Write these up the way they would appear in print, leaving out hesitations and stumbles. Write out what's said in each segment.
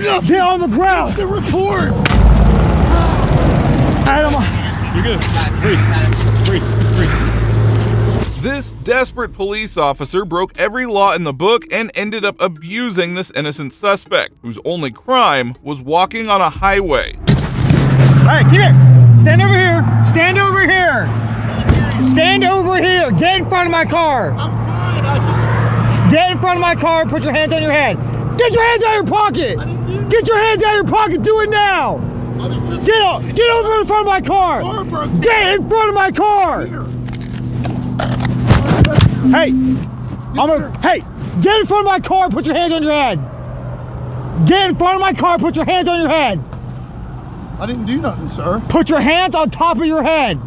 Get on the ground. The report. You're good. Breathe. This desperate police officer broke every law in the book and ended up abusing this innocent suspect, whose only crime was walking on a highway. Alright, get here. Stand over here. Stand over here. Stand over here. Get in front of my car. I'm fine. Get in front of my car. Put your hands on your head. Get your hands out of your pocket. Get your hands out of your pocket. Do it now. Get over in front of my car. Get in front of my car. Hey, hey, get in front of my car. Put your hands on your head. Get in front of my car. Put your hands on your head. I didn't do nothing, sir. Put your hands on top of your head.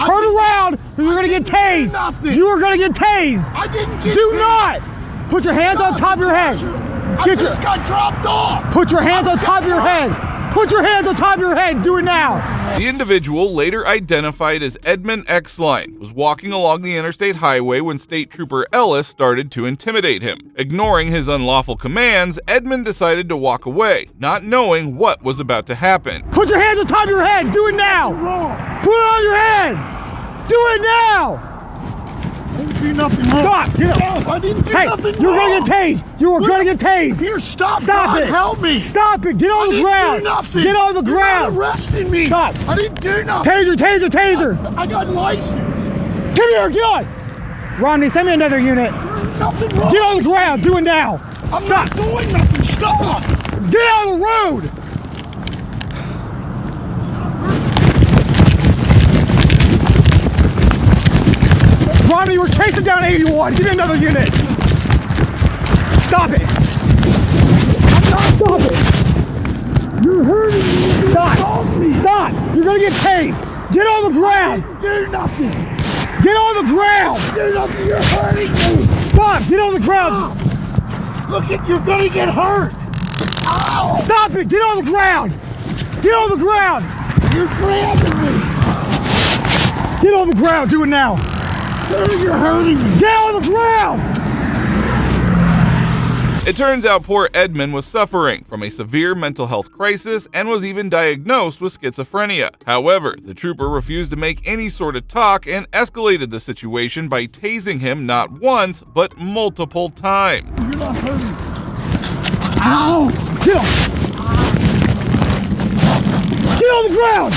Turn around, or you're gonna get tased. You are gonna get tased. I didn't get Do tased. not put your hands on top of your head. I just got dropped off. Put your hands on top of your head. Put your hands on top of your head. Do it now. The individual, later identified as Edmund Exline, was walking along the interstate highway when State Trooper Ellis started to intimidate him. Ignoring his unlawful commands, Edmund decided to walk away, not knowing what was about to happen. Put your hands on top of your head. Do it now. Put it on your head. Do it now. I didn't do nothing wrong. Stop. Get up. No, I didn't do nothing You're wrong. gonna get tased. You are gonna get tased. Here, stop. Stop God, it. help me. Stop it. Get on the ground. I didn't do nothing. Get on the You're ground. not arresting me. Stop. I didn't do nothing. Taser. I got license. Come here. Get on. Romney, send me another unit. Nothing wrong. Get on the ground. Do it now. I'm Stop. not doing nothing. Stop. Get out of the road. Romney, we're chasing down 81. Give me another unit. Stop it. Stop it. You're hurting me. Stop. Stop. You're going to get tased. Get on the ground. Do nothing. Get on the ground. Do nothing. You're hurting me. Stop. Get on the ground. Look you're gonna get hurt. Ow. Stop it. Get on the ground. Get on the ground. You're grabbing me. Get on the ground. Do it now. You're hurting me. Get on the ground. It turns out poor Edmund was suffering from a severe mental health crisis and was even diagnosed with schizophrenia. However, the trooper refused to make any sort of talk and escalated the situation by tasing him not once, but multiple times. You're not hurting me. Ow! Get on the ground!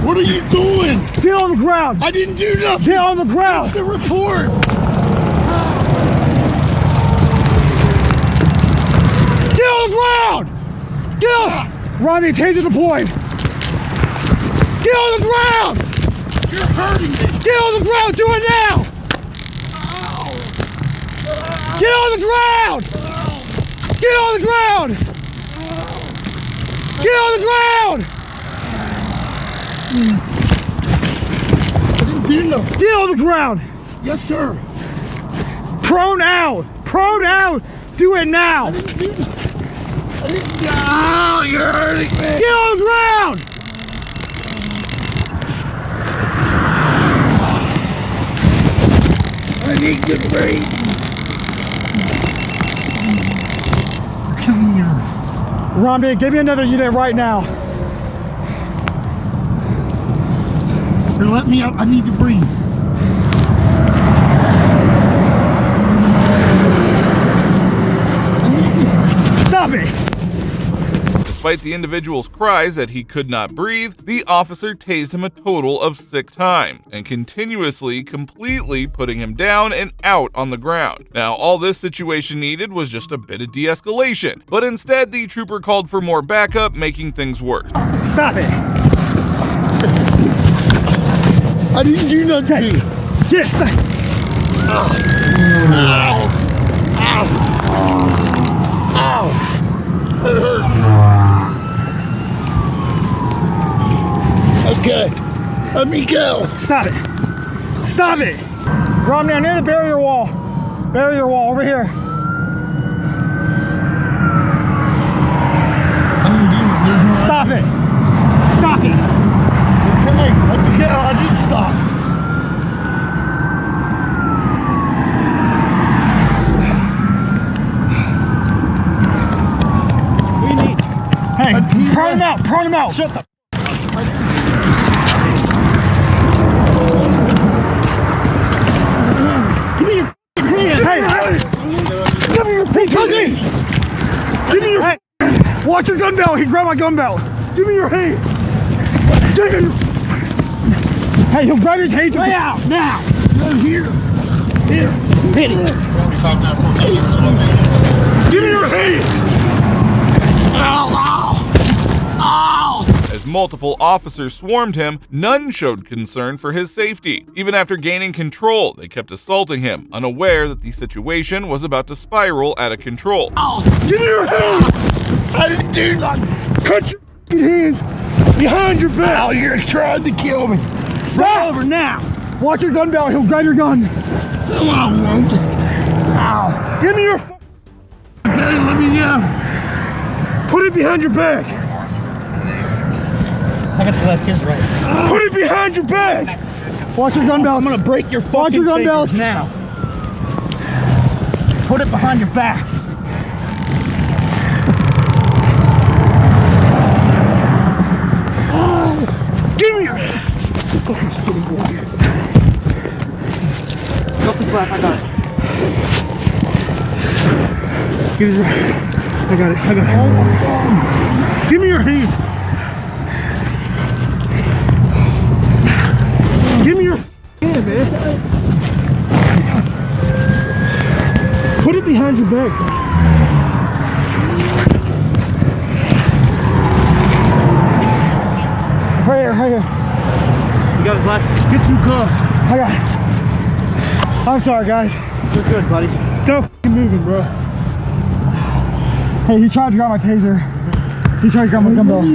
What are you doing? Get on the ground! I didn't do nothing. Get on the ground! It's the report. Get on the ground! Get on! Rodney, taser deployed! Get on the ground! You're hurting me. Get on the ground! Do it now! Get on the ground! Get on the ground! Get on the ground! I didn't do nothing. Get on the ground! Yes, sir. Prone out! Prone out! Do it now! I didn't do nothing. Ow, you're hurting me. Get on the ground! I need to breathe. Come here. Romney, give me another unit right now. Here, let me out. I need to breathe. Stop it! Despite the individual's cries that he could not breathe, the officer tased him a total of 6 times and continuously, completely putting him down and out on the ground. Now, all this situation needed was just a bit of de-escalation, but instead the trooper called for more backup, making things worse. Stop it! I didn't do nothing. Yes! Ow. Ow. Ow. That hurt. Okay. Let me go. Stop it! Stop it! Romney, near the barrier wall. Barrier wall, over here. I didn't do nothing. Stop it! Stop it! Okay. I did stop. him out. Shut the Give me your hands. Hey. Give me your pinky. Give me your hands. Watch your gun belt. He grabbed my gun belt. Give me your hands. Give me your... Hey, he'll grab your taser. Lay out now. Here. Here. Hit it. Give me your hands. Ow, ow. Ow. As multiple officers swarmed him, none showed concern for his safety. Even after gaining control, they kept assaulting him, unaware that the situation was about to spiral out of control. Ow. Give me your hands. I didn't do nothing. Cut your hands behind your back. Oh, you're trying to kill me. Stop over now. Watch your gun belt. He'll grab your gun. No, I won't. Ow. Give me your... Okay, let me Put it behind your back. I got the left, his right. Put it behind your back. Watch your gun belt. I'm gonna break your fucking Watch your gun belts now. Put it behind your back. Give me your... Go for slap, I got it. Give me your... I got it. I got it. Give me your hand. Give me your hand, man. Put it behind your back. Right here, right here. You got his left? Get 2 cuffs. I got it. I'm sorry, guys. You're good, buddy. Stop f***ing moving, bro. Hey, he tried to grab my taser. He tried to grab my gun belt.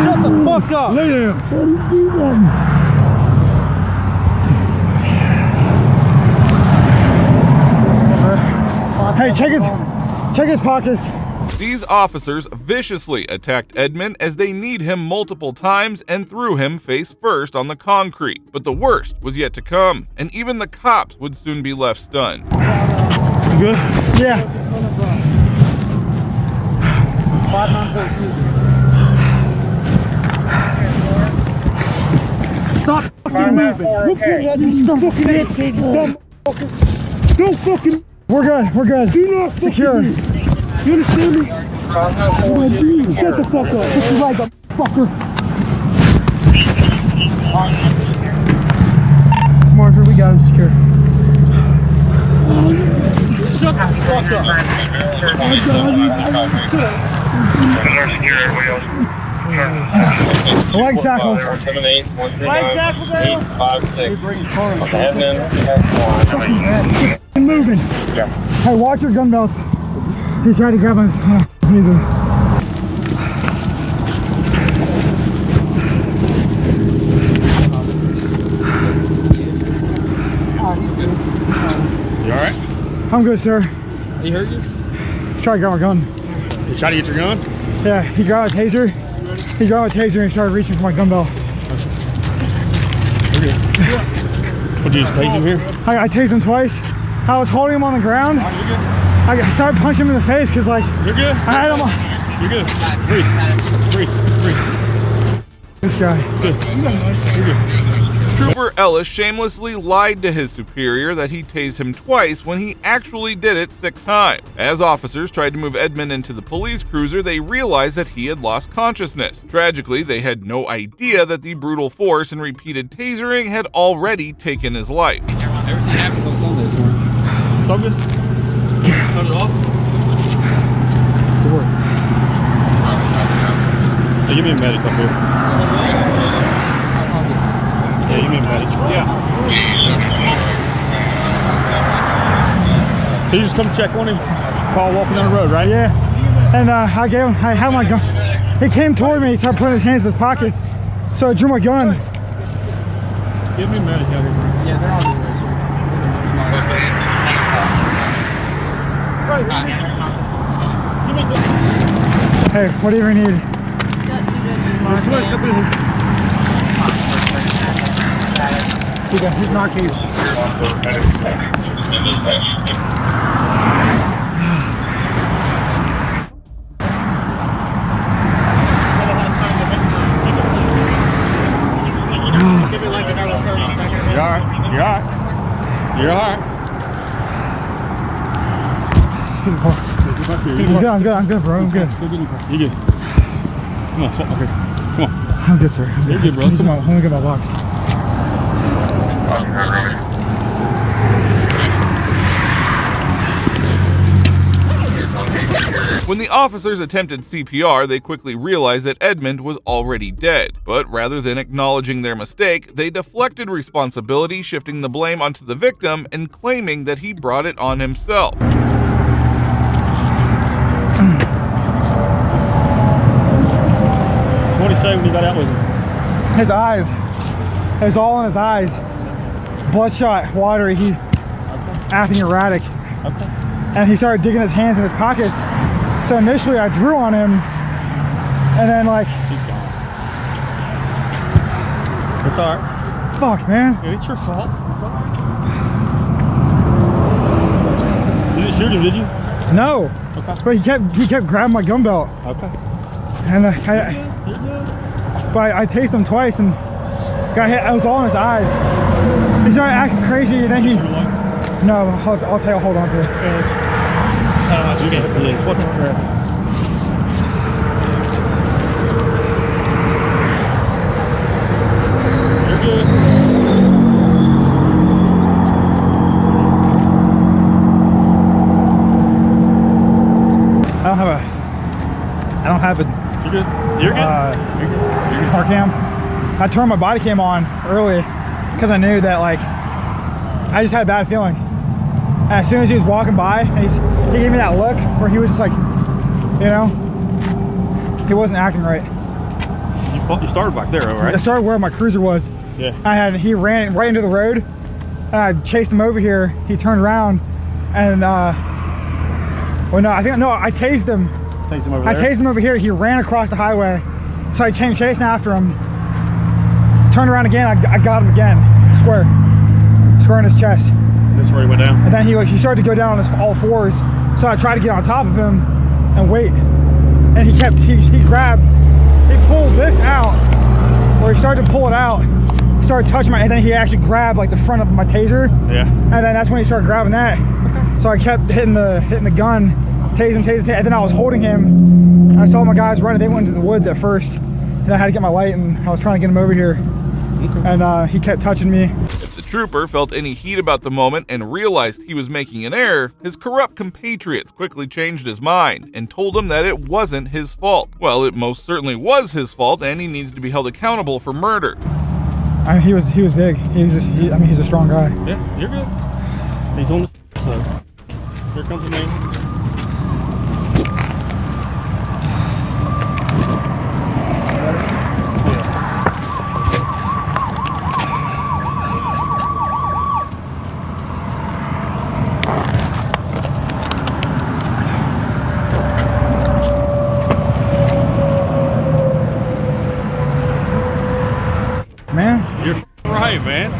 Shut the fuck up. Lay down. Hey, check his pockets. These officers viciously attacked Edmond as they kneed him multiple times and threw him face first on the concrete. But the worst was yet to come, and even the cops would soon be left stunned. You good? Yeah. Stop fucking moving. Look at you, fucking ass, dumb motherfucker. Don't fucking... We're good, we're good. Do not secure. You understand me? Shut the fuck up. Put your right up, fucker. Marvin, we got him secure. Shut the fuck up. White shackles. 78139 White shackles, 856. Moving. Yeah. Hey, watch your gun belts. He's trying to grab my taser. You alright? I'm good, sir. He hurt you? He's trying to grab my gun. You try to get your gun? Yeah, he grabbed a taser. He grabbed a taser and started reaching for my gun belt. What, did you just tase him here? I tased him twice. I was holding him on the ground. I started punching him in the face because, like, You're good? I had him on. You're good. Breathe. This guy. You're good. Trooper Ellis shamelessly lied to his superior that he tased him twice when he actually did it 6 times. As officers tried to move Edmond into the police cruiser, they realized that he had lost consciousness. Tragically, they had no idea that the brutal force and repeated tasering had already taken his life. Everything happens on Sunday, sir. It's all good? Turn it off? Hey, give me a medic up here. Yeah, give me a medic. Yeah. So you just come check on him? Call walking down the road, right? Yeah. And I had my gun. He came toward me, he started putting his hands in his pockets. So I drew my gun. Give me a medic out here. Yeah, they're all doing it, sir. Hey, whatever you need. Somebody step in here. He's knocking you. just get in the car. I'm good, bro. I'm good. You good? Come on, okay. Come on. I'm good, sir. I'm You're good, bro. Let me get my box. When the officers attempted CPR, they quickly realized that Edmund was already dead. But rather than acknowledging their mistake, they deflected responsibility, shifting the blame onto the victim and claiming that he brought it on himself. So what did he say when you got out with him? His eyes. It was all in his eyes. Bloodshot, watery. He acting erratic. Okay. And he started digging his hands in his pockets. So initially I drew on him, and then like, He's gone. It's all right. fuck, man. It's your fault. It's all right. You didn't shoot him, did you? No. Okay. But he kept grabbing my gun belt, Okay. and You're good. but I tased him twice and got hit. I was all in his eyes. He started acting crazy, and then he. No, I'll tell you. Hold on to it. You can't believe fucking crap. You're good. I don't have a You're good. You're good. You're good. You're good. car cam. I turned my body cam on early because I knew that like I just had a bad feeling. And as soon as he was walking by, and he gave me that look where he was just like, you know, he wasn't acting right. You started back there, right? I started where my cruiser was. Yeah. He ran right into the road. And I chased him over here. He turned around, and I tased him. Takes him over I there. tased him over here. He ran across the highway, so I came chasing after him. Turned around again. I got him again, square in his chest. That's where he went down. And then he started to go down on his all fours. So I tried to get on top of him and wait. And he pulled this out, where he started to pull it out. He started touching and then he actually grabbed like the front of my taser. Yeah. And then that's when he started grabbing that. So I kept hitting the gun, tasing, and then I was holding him. I saw my guys running. They went into the woods at first. And I had to get my light, and I was trying to get him over here. Okay. And he kept touching me. If the trooper felt any heat about the moment and realized he was making an error, his corrupt compatriots quickly changed his mind and told him that it wasn't his fault. Well, it most certainly was his fault, and he needed to be held accountable for murder. I mean, he was big. He's a strong guy. Yeah, you're good. He's on the so here comes the man. Man, You're right, man.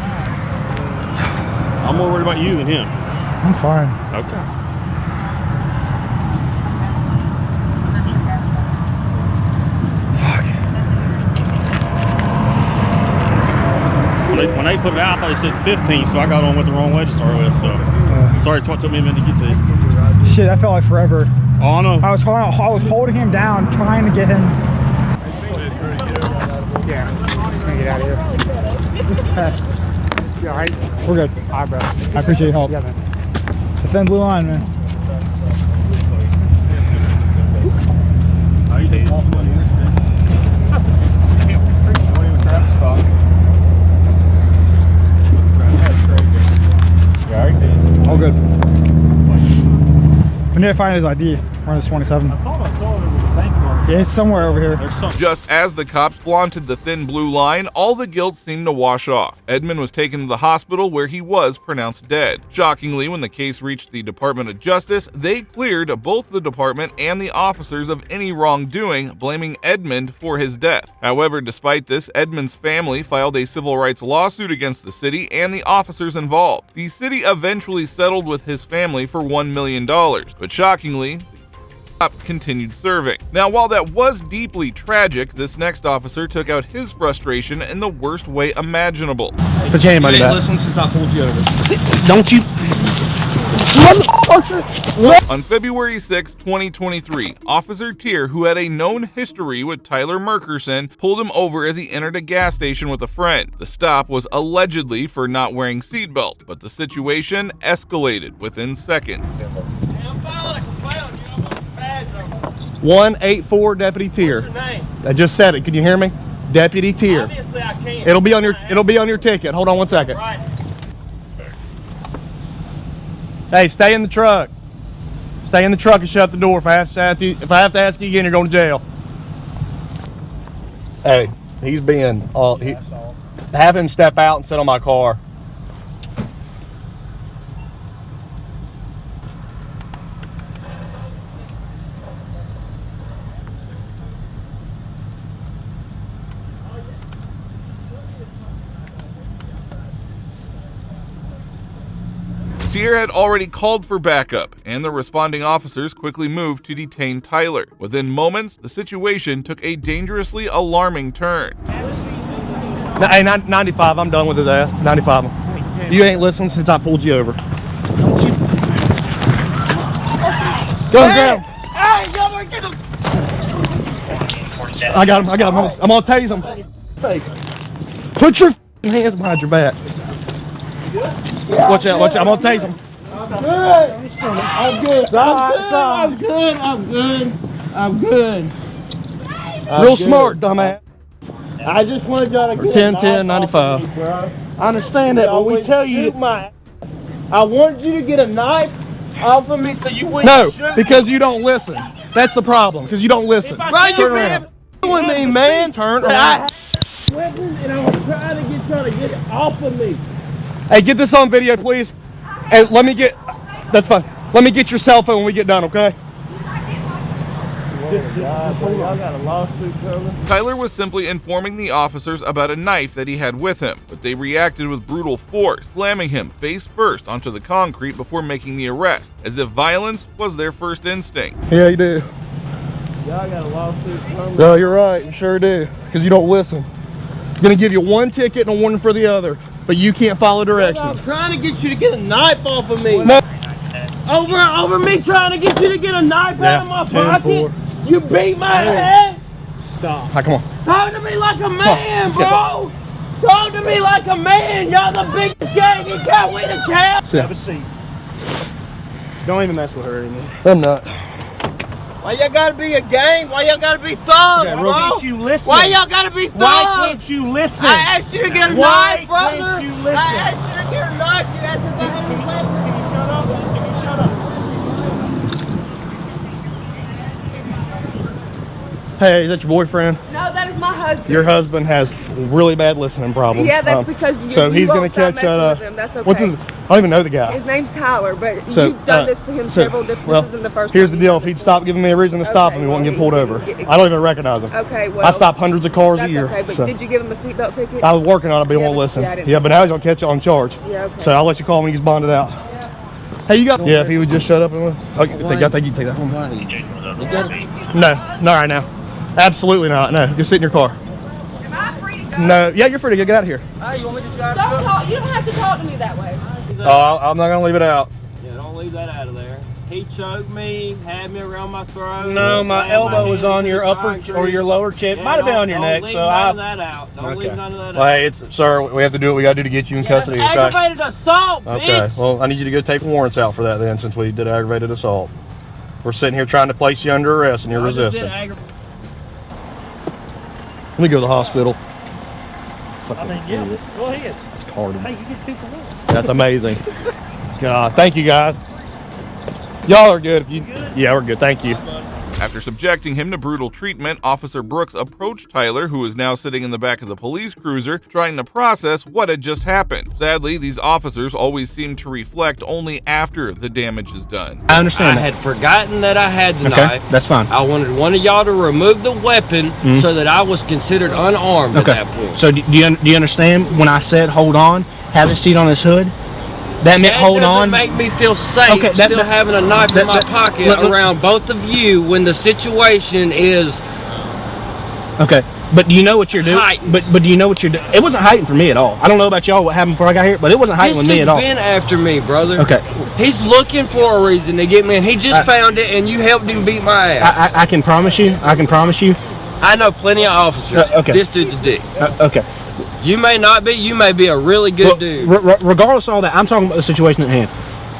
I'm more worried about you than him. I'm fine. Okay. Fuck. When they put it out, I thought they said 15, so I got on with the wrong way to start with. So sorry, it's what took me a minute to get to you. Shit, that felt like forever. Oh, I know. I was holding him down, trying to get him. Yeah, gonna get out of here. You all right? We're good. All right, bro. I appreciate your help. Yeah, man. The thin blue line, man. How you doing? All good. We need to find his ID. We're on this 27. I thought I saw it with a bank card. Yeah, it's somewhere over here. There's something. Just as the cops flaunted the thin blue line, all the guilt seemed to wash off. Edmund was taken to the hospital where he was pronounced dead. Shockingly, when the case reached the Department of Justice, they cleared both the department and the officers of any wrongdoing, blaming Edmund for his death. However, despite this, Edmund's family filed a civil rights lawsuit against the city and the officers involved. The city eventually settled with his family for $1 million, but shockingly, continued serving. Now, while that was deeply tragic, this next officer took out his frustration in the worst way imaginable. Put your hand You money didn't back. listen since I pulled you over. Don't you? On February 6, 2023, Officer Tier, who had a known history with Tyler Merkerson, pulled him over as he entered a gas station with a friend. The stop was allegedly for not wearing seatbelts, but the situation escalated within seconds. 184 Deputy Tier. What's your name? I just said it. Can you hear me? Deputy Tier. Obviously I can't. It'll be on your ticket. Hold on one second. Right. Hey, stay in the truck. Stay in the truck and shut the door. If I have to ask you again, you're going to jail. Hey, he's being have him step out and sit on my car. Tier had already called for backup, and the responding officers quickly moved to detain Tyler. Within moments, the situation took a dangerously alarming turn. Hey, 95, I'm done with his ass. 95. You ain't listened since I pulled you over. Go grab him. I got him. I'm gonna tase him. Put your hands behind your back. Watch out, I'm gonna tase him. I'm good. Real smart, dumbass. I just wanted y'all to get 10, 10, 95. I understand that, but we tell you, I wanted you to get a knife off of me so you wouldn't No, shoot. because you don't listen. That's the problem, because you don't listen. Right, you been doing me, man. Turn I around. had weapons and I was trying to get it off of me. Hey, get this on video, please. Hey, that's fine. Let me get your cell phone when we get done, okay? Y'all got a lawsuit coming. Tyler was simply informing the officers about a knife that he had with him, but they reacted with brutal force, slamming him face first onto the concrete before making the arrest, as if violence was their first instinct. Yeah, you do. Y'all got a lawsuit coming. No, you're right. You sure do. Because you don't listen. I'm going to give you one ticket and a warning for the other, but you can't follow I'm directions. trying to get you to get a knife off of me. No. Over me trying to get you to get a knife out of my 10, pocket. 4. You beat my head. All right, come on. Talk to me like a man, let's go. bro. Talk to me like a man. Y'all the biggest gang in Cat. We the Cat. Sit. Have a seat. Don't even mess with her anymore. I'm not. Why y'all gotta be a gang? Why y'all gotta be thugs, Yeah, bro? why can't you listen? Why y'all gotta be thugs? Why can't you listen? I asked you to get a Why knife, brother. can't you listen? I asked you to get a knife. You asked me to have a weapon. Can you shut up? Can you shut up? Hey, is that your boyfriend? No, that is my husband. Your husband has really bad listening problems. Yeah, that's because so you he's won't gonna stop catch messing with him. That's okay. What's his? I don't even know the guy. His name's Tyler, but So, you've done this to him several different. well, This isn't the first. here's time the you've deal. done If he'd this stop giving me a reason to stop him, he won't get pulled over. I don't even recognize him. Okay, well. I stop hundreds of cars a That's year. okay, but so. did you give him a seatbelt ticket? I was working on it, but he Yeah, won't but- listen. yeah, I didn't Yeah, know. but now he's gonna catch you on charge. Yeah, okay. So I'll let you call him when he's bonded out. Hey, you got? Yeah, if he would just shut up and. I think you can take that one. No, not right now. Absolutely not. No, just sit in your car. Am I free to go? No, yeah, you're free to go. Get out of here. Hey, you want me to drive? Don't talk. You don't have to talk to me that way. Oh, I'm not gonna leave it out. Yeah, don't leave that out of there. He choked me, had me around my throat. No, my elbow was on your upper or your lower chin. Might have been on your neck. Don't So leave none I. of that out. Don't leave none of that Well, out. hey, sir, we have to do what we gotta do to get you in custody. That's Okay. aggravated assault, Okay. bitch. Well, I need you to go take warrants out for that then, since we did aggravated assault. We're sitting here trying to place you under arrest and you're I just did resisting. aggravated. Let me go to the hospital. I mean, yeah. Go ahead. Retarded. Hey, you get 2 for 1. That's amazing. God, thank you guys. Y'all are good. If you, yeah, we're good. Thank you. After subjecting him to brutal treatment, Officer Brooks approached Tyler, who was now sitting in the back of the police cruiser, trying to process what had just happened. Sadly, these officers always seem to reflect only after the damage is done. I understand I had forgotten that I had the knife. that's fine. I wanted one of y'all to remove the weapon so that I was considered unarmed at that point. So do you understand when I said hold on, have a seat on this hood? That meant That hold doesn't on. make me feel safe Okay, that- still that- having a knife in my pocket look- around both of you when the situation is Okay, but do you know what you're doing? Heightened. But do you know what you're doing? It wasn't heightened for me at all. I don't know about y'all what happened before I got here, but it wasn't heightened this with me at dude's all. been after me, brother. Okay, He's looking for a reason to get me, and he just found it, and you helped him beat my ass. I can promise you. I know plenty of officers. Okay. This dude's a dick. Okay. You may not be. You may be a really good dude. Regardless of all that, I'm talking about the situation at hand.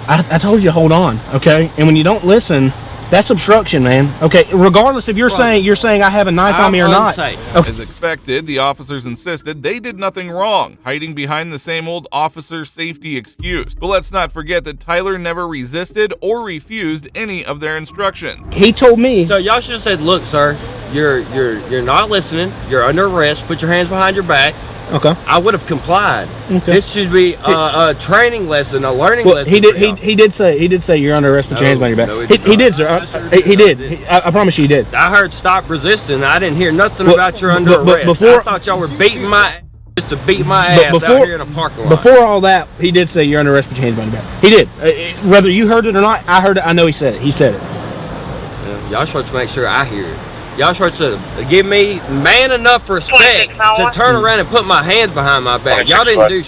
I told you to hold on, okay? And when you don't listen, that's obstruction, man. Okay, regardless if you're saying I have a knife on me or not. Okay. As expected, the officers insisted they did nothing wrong, hiding behind the same old officer safety excuse. But let's not forget that Tyler never resisted or refused any of their instructions. He told me. So y'all should have said, "Look, sir, you're not listening. You're under arrest. Put your hands behind your back." Okay. I would have complied. Okay. This should be a training lesson, a learning lesson. He did say you're under arrest. Put your hands behind your back. No, he did, sir. He did. I promise you, he did. I heard stop resisting. I didn't hear nothing about you're under arrest. I thought y'all were beating my ass just to beat my ass out here in a parking lot. Before all that, he did say you're under arrest. Put your hands behind your back. He did. Whether you heard it or not, I heard it. I know he said it. He said it. Yeah, y'all supposed to make sure I hear it. Y'all supposed to give me man enough respect to turn around and put my hands behind my back. Y'all didn't do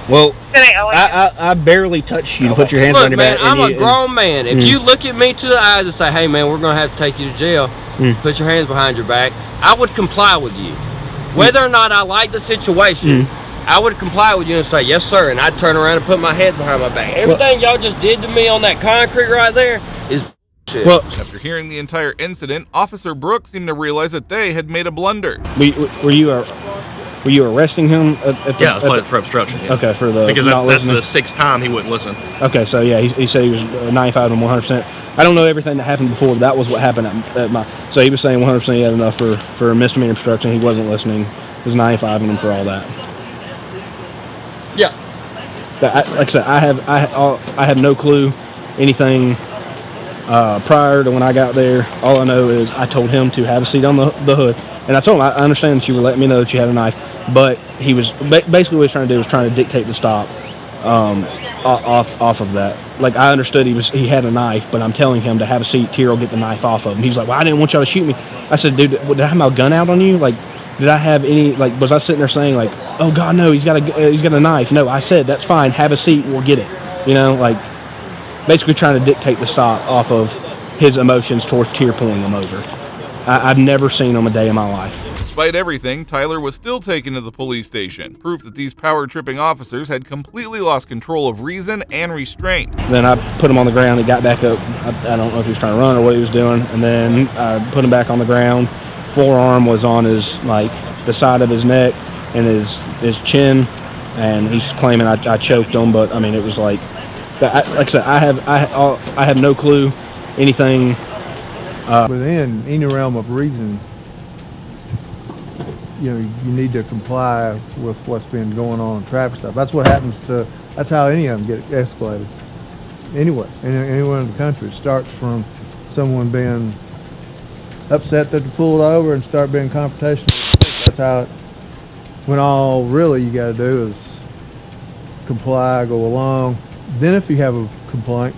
Well, I barely touched you to put your hands on your man, back. I'm a grown man. If you look at me to the eyes and say, "Hey, man, we're going to have to take you to jail," put your hands behind your back, I would comply with you. Whether or not I like the situation, I would comply with you and say, "Yes, sir," and I'd turn around and put my head behind my back. Everything y'all just did to me on that concrete right there is shit. Well, After hearing the entire incident, Officer Brooks seemed to realize that they had made a blunder. were you arresting him? For obstruction. Yeah. Okay, for the Because not that's listening? the sixth time he wouldn't listen. Okay, so yeah, he said he was 95 and 100%. I don't know everything that happened before, but that was what happened at my. So he was saying 100% he had enough for misdemeanor obstruction. He wasn't listening. It was 95 in him for all that. Yeah. But like I said, I have no clue anything prior to when I got there. All I know is I told him to have a seat on the hood, and I told him I understand that you were letting me know that you had a knife, but he was basically what he was trying to do was trying to dictate the stop off of that. Like I understood he had a knife, but I'm telling him to have a seat. Tyrell will get the knife off of him. He's like, "Well, I didn't want y'all to shoot me." I said, "Dude, did I have my gun out on you? Like, did I have any? Like, was I sitting there saying like, oh God, no, he's got a knife? No, I said that's fine. Have a seat. We'll get it. You know, like basically trying to dictate the stop off of his emotions towards Tyr pulling him over. I've never seen him a day in my life. Despite everything, Tyler was still taken to the police station, proof that these power-tripping officers had completely lost control of reason and restraint. Then I put him on the ground. He got back up. I don't know if he was trying to run or what he was doing. And then I put him back on the ground. Forearm was on his, like, the side of his neck and his chin. And he's claiming I choked him, but I mean, it was like I said, I have no clue anything. Within any realm of reason, you know, you need to comply with what's been going on in traffic stuff. That's what happens that's how any of them get escalated. Anyway, anywhere in the country, it starts from someone being upset that they pulled over and start being confrontational. That's how when all really you got to do is comply, go along. Then if you have a complaint,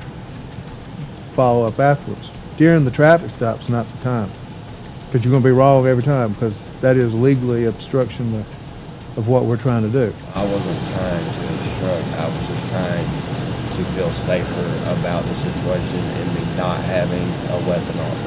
follow up afterwards. During the traffic stop's not the time, because you're going to be wrong every time, because that is legally obstruction of what we're trying to do. I wasn't trying to obstruct. I was just trying to feel safer about the situation and me not having a weapon on me.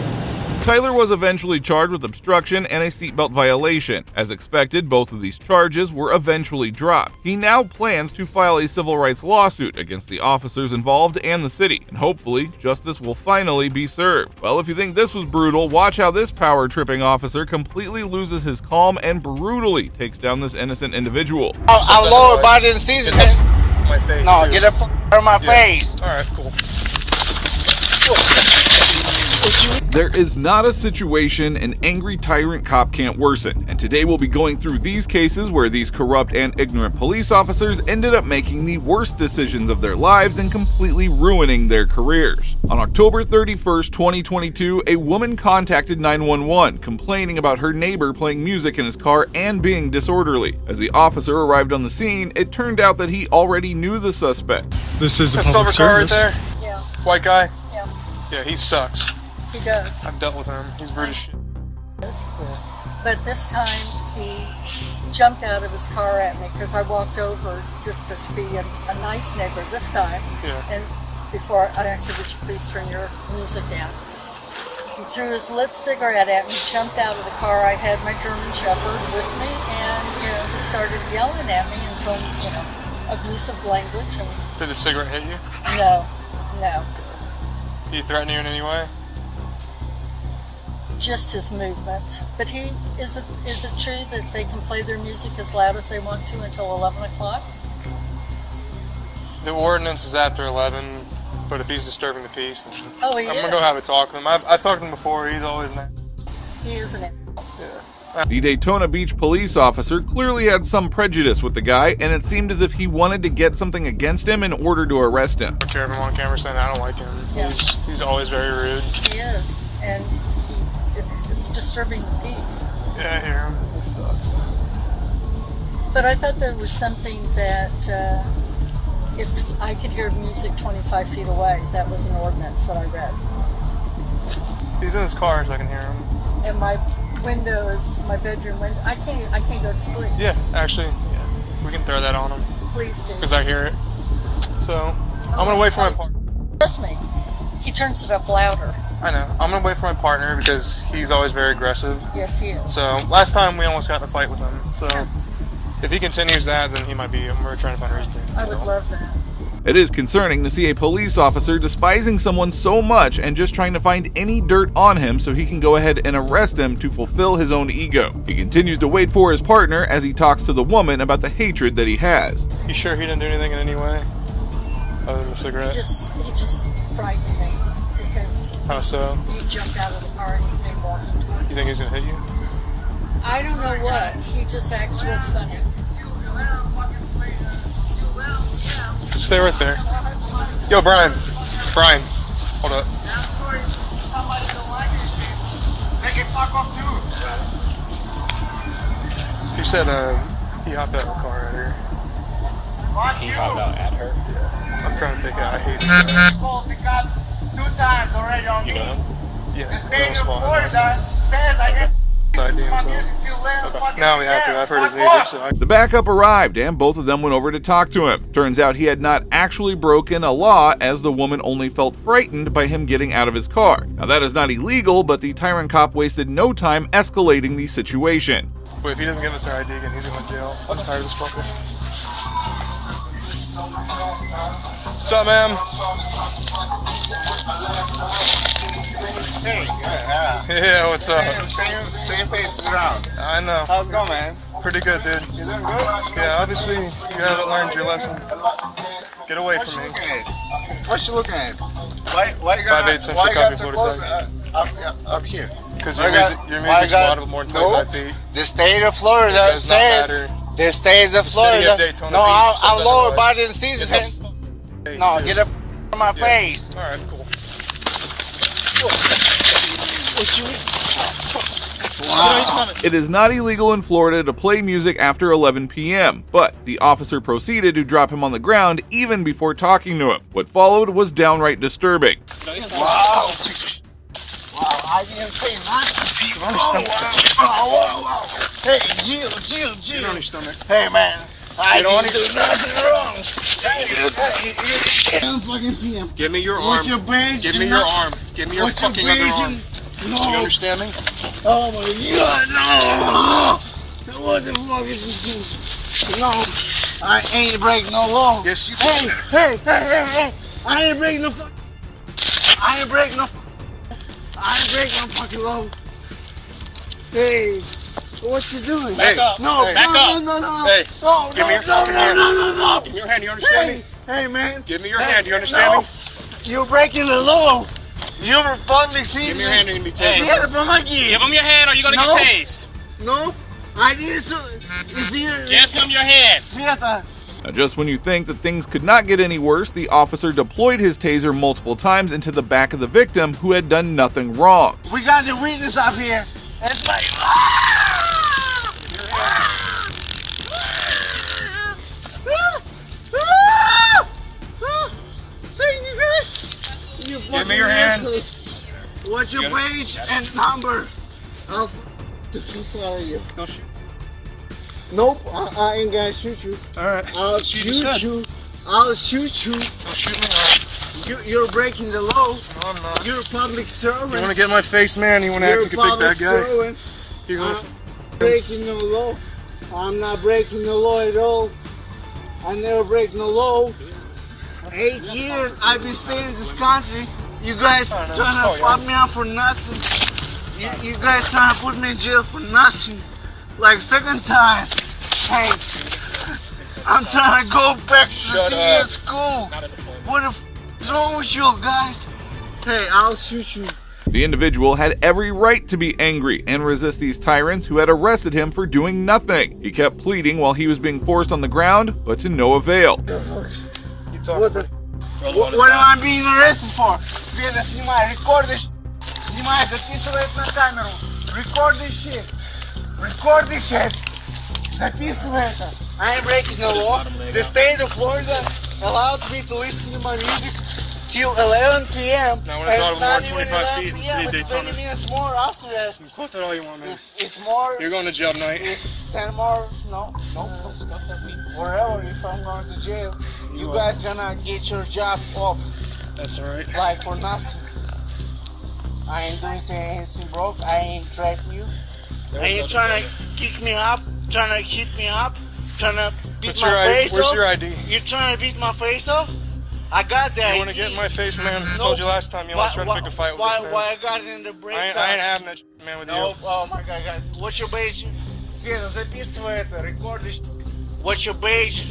Tyler was eventually charged with obstruction and a seatbelt violation. As expected, both of these charges were eventually dropped. He now plans to file a civil rights lawsuit against the officers involved and the city, and hopefully, justice will finally be served. Well, if you think this was brutal, watch how this power-tripping officer completely loses his calm and brutally takes down this innocent individual. I'm lower body and seizures. My face. No, get it out of my face. All right, cool. There is not a situation an angry tyrant cop can't worsen, and today we'll be going through these cases where these corrupt and ignorant police officers ended up making the worst decisions of their lives and completely ruining their careers. On October 31st, 2022, a woman contacted 911 complaining about her neighbor playing music in his car and being disorderly. As the officer arrived on the scene, it turned out that he already knew the suspect. This is a public service. Car right there? Yeah. White guy? Yeah. Yeah, he sucks. He does. I've dealt with him. He's rude as shit. But this time he jumped out of his car at me because I walked over just to be a nice neighbor this time. Yeah. And before I said, would you please turn your music down? He threw his lit cigarette at me, jumped out of the car. I had my German Shepherd with me, and he started yelling at me and told me, abusive language. And Did the cigarette hit you? no. Did he threaten you in any way? Just his movements. But is it true that they can play their music as loud as they want to until 11 o'clock? The ordinance is after 11, but if he's disturbing the peace, then He I'm is. gonna go have a talk with him. I've talked to him before. He's always nice. He is an The Daytona Beach police officer clearly had some prejudice with the guy, and it seemed as if he wanted to get something against him in order to arrest him. I don't care if I'm on camera saying that I don't like him. Yeah. He's always very rude. He is, and it's disturbing the peace. Yeah, I hear him. He sucks. But I thought there was something that if I could hear music 25 feet away, that was an ordinance that I read. He's in his car, so I can hear him. And my windows, my bedroom window, I can't go to sleep. Yeah, actually, we can throw that on him. Please do. Because I hear it. So, I'm gonna wait for my partner. Trust me, he turns it up louder. I know. I'm gonna wait for my partner because he's always very aggressive. Yes, he is. So, last time we almost got in a fight with him. So, if he continues that, then he might be. We're trying to find a reason to. I would love that. It is concerning to see a police officer despising someone so much and just trying to find any dirt on him so he can go ahead and arrest him to fulfill his own ego. He continues to wait for his partner as he talks to the woman about the hatred that he has. You sure he didn't do anything in any way? Other than the cigarette? He just frightened me because How so? he jumped out of the car and he came walking towards You think he's gonna hit you? I don't know what. He just acts real funny. Stay right there. Yo, Brian, hold up. He said he hopped out of the car right here. He hopped out at her? Yeah. I'm trying to think. I hate it. Called the cops 2 times already on me. Yeah. The state of Florida says I get Now we have to. I've heard his music, so The backup arrived and both of them went over to talk to him. Turns out he had not actually broken a law, as the woman only felt frightened by him getting out of his car. Now that is not illegal, but the tyrant cop wasted no time escalating the situation. But if he doesn't give us our ID again, he's going to jail. I'm tired of this fucker. What's up, ma'am? Hey, Yeah, what's up? Same face around. I know. How's it going, man? Pretty good, dude. You doing good? Yeah, obviously you haven't learned your lesson. Get away from me. What you looking at? Why you got 5/8 Central copy so 40 close times. up here? Because your music's laudable more than 25 feet. The state of Florida It does not says matter. the state of The Florida. city of Daytona No, Beach says I'm lower otherwise. body than Caesar's. Get No, dude. get up from my Yeah. face. All right, cool. What you? It is not illegal in Florida to play music after 11 p.m., but the officer proceeded to drop him on the ground even before talking to him. What followed was downright disturbing. Wow. Wow, I didn't say nothing. Wow. Hey, Jill. Get on your stomach. Hey, man. I Get on didn't do nothing wrong. Give me your arm. What's your badge? Give me your arm. Give me your What's your fucking badge? underarm. No. You understand me? Oh my God, no! What the fuck is this? No, I ain't breaking no law. Yes, you Hey! I ain't breaking no fucking. I ain't breaking no fucking law. Hey, what you doing? Back up. No, Hey. Back up. No. Hey, No, give me your fucking hand. No. Give me your hand. You understand me? Hey, man. Give me your hand. You understand me? You're breaking the law. You're a public citizen. Give me your hand. You're gonna be tased. Get it from my kid. Give him your hand or you're gonna No. get tased. No, I did so. It's here. Give him your hand. Fiesta. Now, just when you think that things could not get any worse, the officer deployed his taser multiple times into the back of the victim, who had done nothing wrong. We got the witness up here. It's like. Thank you, guys. You Give me your hand. What's your page and number? I'll the fuck out of you. Don't shoot. Nope, I ain't gonna shoot you. Alright. I'll shoot you. I'll shoot you. Don't shoot me. You're breaking the law. No, I'm not. You're a public servant. You wanna get in my face, man? You wanna act like a big bad guy? Servant. You're gonna I'm breaking the law. I'm not breaking the law at all. I never break no law. 8 years I've been staying in this country. You guys trying to fuck me up for nothing. You guys trying to put me in jail for nothing. Like second time. Hey, I'm trying to go back to senior school. What the f is wrong with you guys? Hey, I'll shoot you. The individual had every right to be angry and resist these tyrants who had arrested him for doing nothing. He kept pleading while he was being forced on the ground, but to no avail. What am I being arrested for? Света, снимай, record this shit. Снимай, записывай это на камеру. Record this shit. Record this shit. Записывай это. I ain't breaking the law. The state of Florida allows me to listen to my music till 11 p.m. Now, when it's out of not more than even 25 feet in the city of it's Daytona. 20 minutes more after that. You quote that all you want, man. It's more. You're going to jail tonight. It's 10 more. No. Wherever, if I'm going to jail, you guys gonna get your job off. That's alright. Like for nothing. I ain't doing anything broke. I ain't threatening you. And you trying to kick me up, trying to hit me up, trying to beat my face off. Where's your ID? You trying to beat my face off? I got that. You want to get in my face, man? I told you last time you always tried to pick a fight with this man. Why I got it in the break? I ain't having that shit, man, with you. Oh my God, guys. What's your badge? Света, записывай это, рекордишь. What's your badge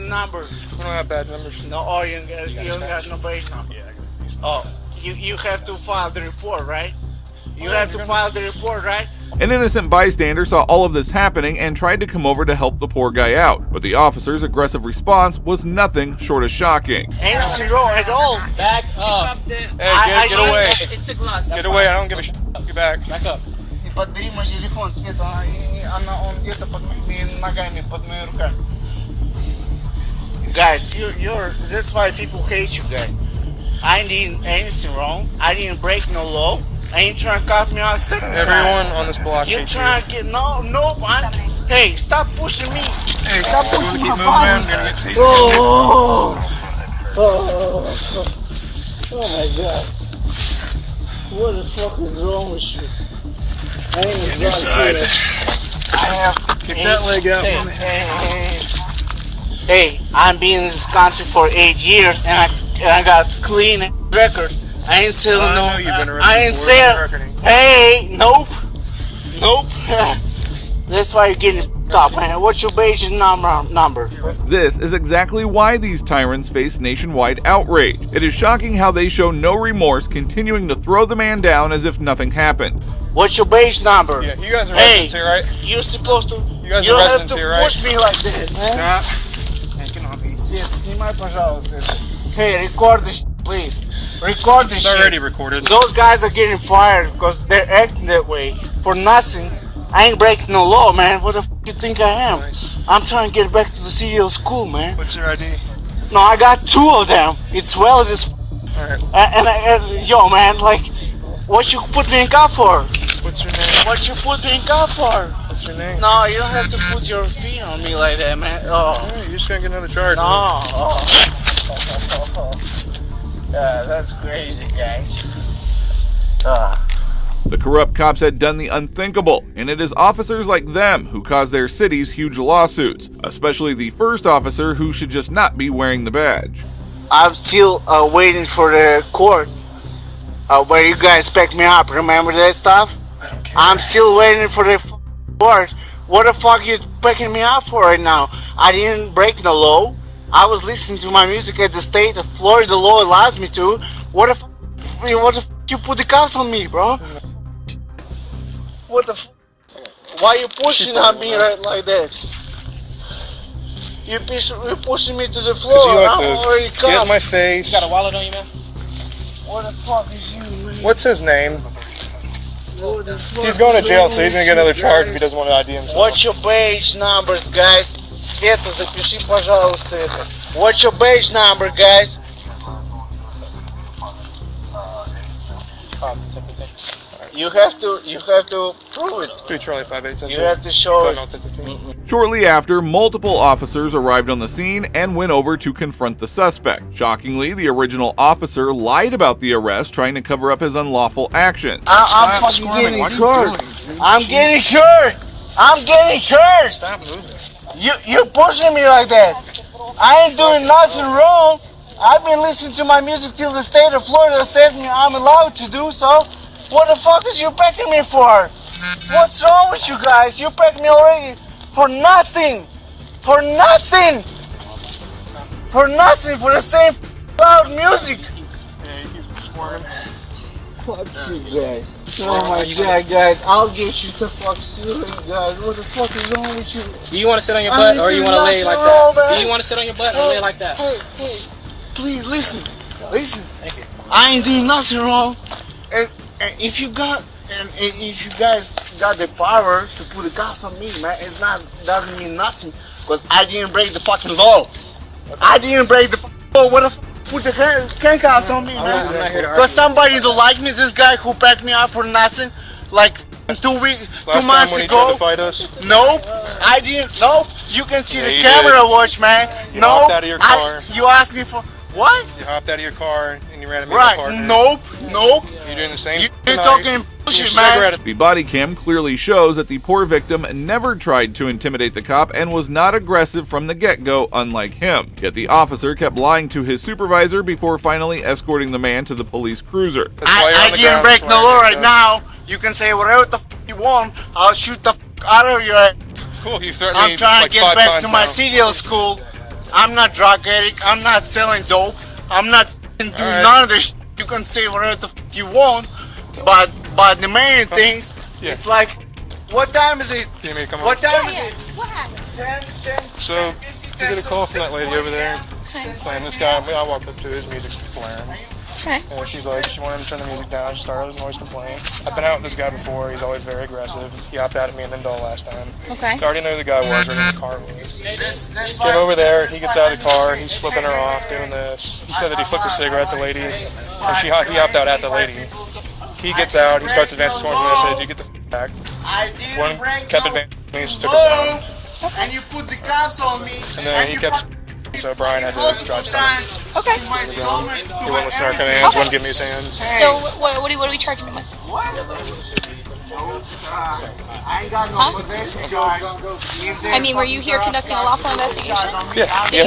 number? We don't have bad numbers. No, oh, you don't got no badge number. Yeah, I got it. Oh, you have to file the report, right? You have to file the report, right? An innocent bystander saw all of this happening and tried to come over to help the poor guy out, but the officer's aggressive response was nothing short of shocking. Ain't wrong at all. Back up. Hey, get away. It's a glass. Get away, I don't give a shit. Get back. Back up. Подбери мой телефон, Света, он где-то под моими ногами, под моими руками. Guys, that's why people hate you guys. I didn't anything wrong. I didn't break no law. I ain't trying to cop me out second time. Everyone on this block You hates trying to get hey, stop pushing me. Hey, stop pushing my body. Oh my God. What the fuck is wrong with you? I have Keep that leg out. Hey, I've been in this country for 8 years and I got clean record. I ain't selling I ain't selling. Hey, nope. That's why you're getting up, man. What's your badge number? This is exactly why these tyrants face nationwide outrage. It is shocking how they show no remorse, continuing to throw the man down as if nothing happened. What's your badge number? Yeah, you guys are residents here, right? You're supposed to. You guys you are don't have residents to here, right? push me like that, man. Stop. Свет, снимай, пожалуйста. Hey, record this, please. Record this. It's already recorded. Those guys are getting fired because they're acting that way for nothing. I ain't breaking no law, man. What the f you think I am? Nice. I'm trying to get back to the CDL school, man. What's your ID? No, I got 2 of them. It's valid as f. Alright. Yo, man, like, what you put me in cuff for? What's your name? What you put me in cuff for? What's your name? No, you don't have to put your feet on me like that, man. Oh. Yeah, you're just gonna get another charge. No. Yeah, that's crazy, guys. The corrupt cops had done the unthinkable, and it is officers like them who cause their cities huge lawsuits, especially the first officer who should just not be wearing the badge. I'm still waiting for the court where you guys pick me up. Remember that stuff? I don't care. I'm still waiting for the court. What the fuck are you picking me up for right now? I didn't break the law. I was listening to my music at the state of Florida. The law allows me to. What the fuck you put the cuffs on me, bro? What the f? Why you pushing on me right like that? You pushing me to the floor. You I'm already cuffed. get in my face. You got a wallet on you, man? What the fuck is you, man? What's his name? He's going to jail, so he's gonna get another charge if he doesn't want to ID himself. What's your badge numbers, guys? Света, запиши, пожалуйста, это. What's your badge number, guys? You have to prove it. Two Charlie 5-8. You have to show it. Shortly after, multiple officers arrived on the scene and went over to confront the suspect. Shockingly, the original officer lied about the arrest, trying to cover up his unlawful actions. I'm fucking getting hurt. I'm getting hurt. I'm getting hurt. Stop moving. You pushing me like that. I ain't doing nothing wrong. I've been listening to my music till the state of Florida says me I'm allowed to do so. What the fuck is you packing me for? What's wrong with you guys? You packed me already for nothing. For nothing. For nothing. For the same loud music. Yeah, you keep squirming. Fuck you guys. Oh my god, guys. I'll get you the fuck soon, guys. What the fuck is wrong with you? Do you want to sit on your butt or you want to lay like that? Do you want to sit on your butt or lay like that? Hey, please listen. Listen. Thank you. I ain't doing nothing wrong. And if you guys got the power to put the cops on me, man, doesn't mean nothing. Because I didn't break the fucking law. I didn't break the law. What the put the handcuffs on me, man? Because somebody don't like me. This guy who packed me up for nothing, like 2 months ago. Nope, I didn't. Nope, you can see the camera watch, man. You hopped out of your car. You asked me for what? You hopped out of your car and you ran a right. Nope. You're doing the same. You're talking bullshit, man. The body cam clearly shows that the poor victim never tried to intimidate the cop and was not aggressive from the get-go, unlike him. Yet the officer kept lying to his supervisor before finally escorting the man to the police cruiser. I didn't break the law right now. You can say whatever the you want. I'll shoot the out of your head. Cool, you threatened me. I'm trying like to get back to my CDL school. I'm not drug addict. I'm not selling dope. I'm not doing none of this. You can say whatever the you want, but the main things, it's like, what time is it? What time is it? What happened? 10. So, you get a call from that lady over there saying this guy, I walked up to his music's blaring. Okay. And she's like, she wanted him to turn the music down, she started a noise complaint. I've been out with this guy before, he's always very aggressive. He hopped out at me and then Doll last time. Okay. I already knew who the guy was or who the car was. Came over there, he gets out of the car, he's flipping her off, doing this. He said that he flicked a cigarette at the lady, and he hopped out at the lady. He gets out, he starts advancing towards me, I said, you get the back. One kept advancing, he just took it down. And you put the cops on me. And then he kept, so Brian had to drive stop. Okay. He wouldn't listen to our commands, wouldn't give me his hands. So what are we charging him with? I ain't got no possession charge. I mean, were you here conducting a lawful investigation? Yeah,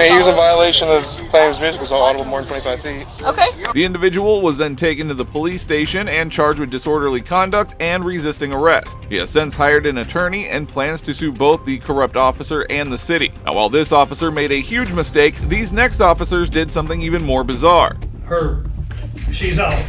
he was in violation of playing his music was audible more than 25 feet. Okay. The individual was then taken to the police station and charged with disorderly conduct and resisting arrest. He has since hired an attorney and plans to sue both the corrupt officer and the city. Now, while this officer made a huge mistake, these next officers did something even more bizarre. She's out.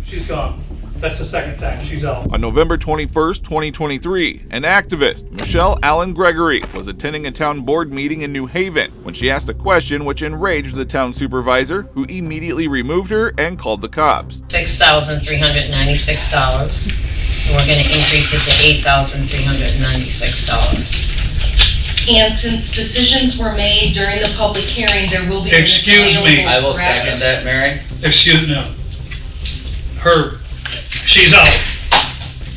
She's gone. That's the second time she's out. On November 21st, 2023, an activist, Michelle Allen Gregory, was attending a town board meeting in New Haven when she asked a question which enraged the town supervisor, who immediately removed her and called the cops. $6,396. And we're going to increase it to $8,396. And since decisions were made during the public hearing, there will be... Excuse me. I will second that, Mary. Excuse me. She's out.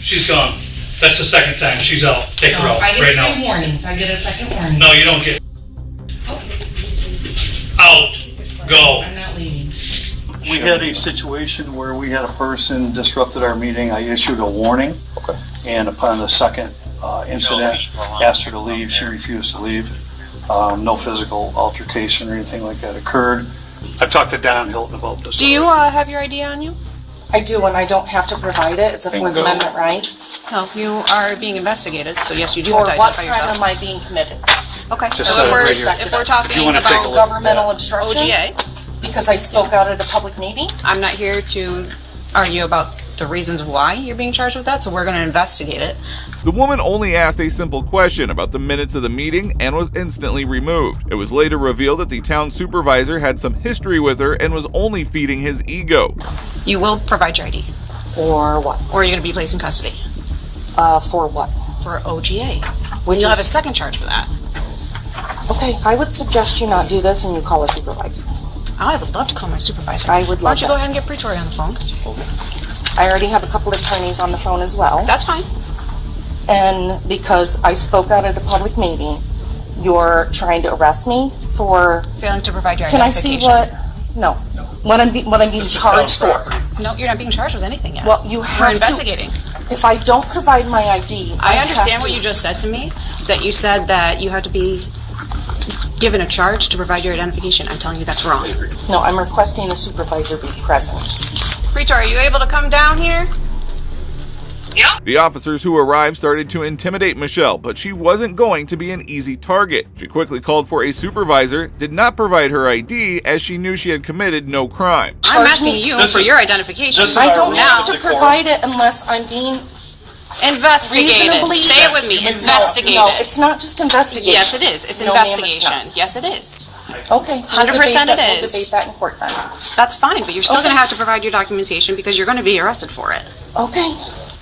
She's gone. That's the second time she's out. Take her out I get right 3 now. warnings. I get a second warning. No, you don't get. Out. Go. I'm not leaving. We had a situation where we had a person disrupted our meeting. I issued a warning. Okay. And upon the second incident, asked her to leave. She refused to leave. No physical altercation or anything like that occurred. I've talked to Don Hilton about this. Do you have your ID on you? I do, and I don't have to provide it. It's a Fourth Amendment right. No, you are being investigated, so yes, you do For have to what identify crime yourself. am I being committed? Okay, Just so so if we're talking about governmental obstruction, OGA, because I spoke out at a public meeting. I'm not here to argue about the reasons why you're being charged with that, so we're going to investigate it. The woman only asked a simple question about the minutes of the meeting and was instantly removed. It was later revealed that the town supervisor had some history with her and was only feeding his ego. You will provide your ID. Or what? Or you're going to be placed in custody. For what? For OGA. Which You'll is- have a second charge for that. Okay, I would suggest you not do this and you call a supervisor. I would love to call my supervisor. I would Why love don't you that. go ahead and get Pretori on the phone? I already have a couple attorneys on the phone as well. That's fine. And because I spoke out at a public meeting, you're trying to arrest me for... Failing to provide your Can I see identification. what... No. What I'm being charged for. No, you're not being charged with anything yet. Well, you We're have investigating. If I don't provide my ID... I understand what you just said to me, that you said that you have to be given a charge to provide your identification. I'm telling you that's wrong. No, I'm requesting a supervisor be present. Preacher, are you able to come down here? The officers who arrived started to intimidate Michelle, but she wasn't going to be an easy target. She quickly called for a supervisor, did not provide her ID as she knew she had committed no crime. I'm asking you for your identification. I don't have to provide it unless I'm being investigated. reasonably... Say it with me. Investigated. No, it's not just investigation. Yes, it is. It's No, ma'am, it's investigation. not. Yes, it is. Okay. 100% We'll it is. debate that in court then. That's fine, but you're still going to have to provide your documentation because you're going to be arrested for it. Okay.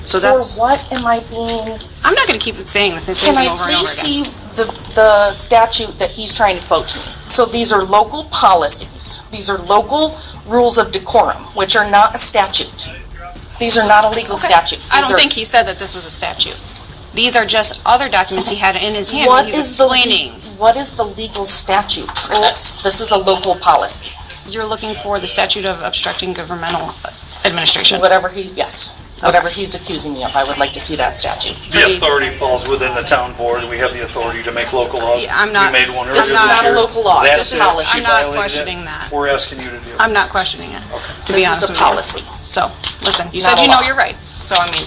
So that's... For what am I being... I'm not going to keep saying the same Can thing I over and over please again. see the statute that he's trying to quote to me? So these are local policies. These are local rules of decorum, which are not a statute. These are not a legal statute. I don't think he said that this was a statute. These are just other documents he had in his hand What when he was is the explaining. what is the legal statute for this? This is a local policy. You're looking for the statute of obstructing governmental administration. Whatever he's accusing me of, I would like to see that statute. The authority falls within the town board. We have the authority to make local laws. Yeah, I'm not- We made one earlier this is this not a year. local law, That's it's a it. policy. She I'm not violated it. questioning that. We're asking you to do it. I'm not questioning it, to be This honest is a with you. policy. So, listen, you Not said a you know law. your rights, so I mean...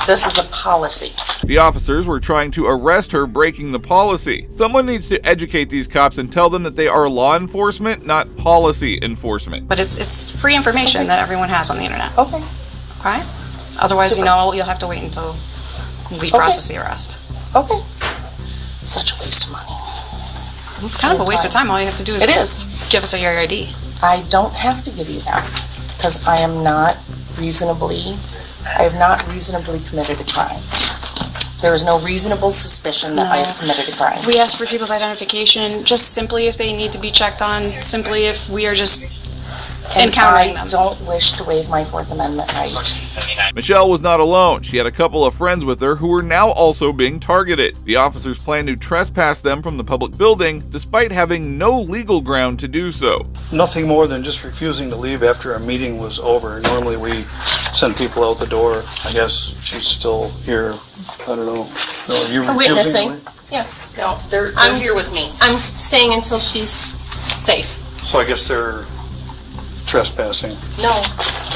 This is a policy. The officers were trying to arrest her breaking the policy. Someone needs to educate these cops and tell them that they are law enforcement, not policy enforcement. But it's free information that everyone has on the internet. Okay. Okay? Otherwise, Super. you know, you'll have to wait until we process the arrest. Okay. Such a waste of money. It's kind of a waste of time. All you have to do is... It is. Give us your ID. I don't have to give you that because I have not reasonably committed a crime. There is no reasonable suspicion that I have committed a crime. We ask for people's identification just simply if they need to be checked on, simply if we are just encountering them. I don't wish to waive my Fourth Amendment right. Michelle was not alone. She had a couple of friends with her who were now also being targeted. The officers planned to trespass them from the public building despite having no legal ground to do so. Nothing more than just refusing to leave after a meeting was over. Normally we send people out the door. I guess she's still here. I don't know. No, are you refusing to Witnessing. leave? Yeah. No, they're here with me. I'm staying until she's safe. So I guess they're trespassing. No.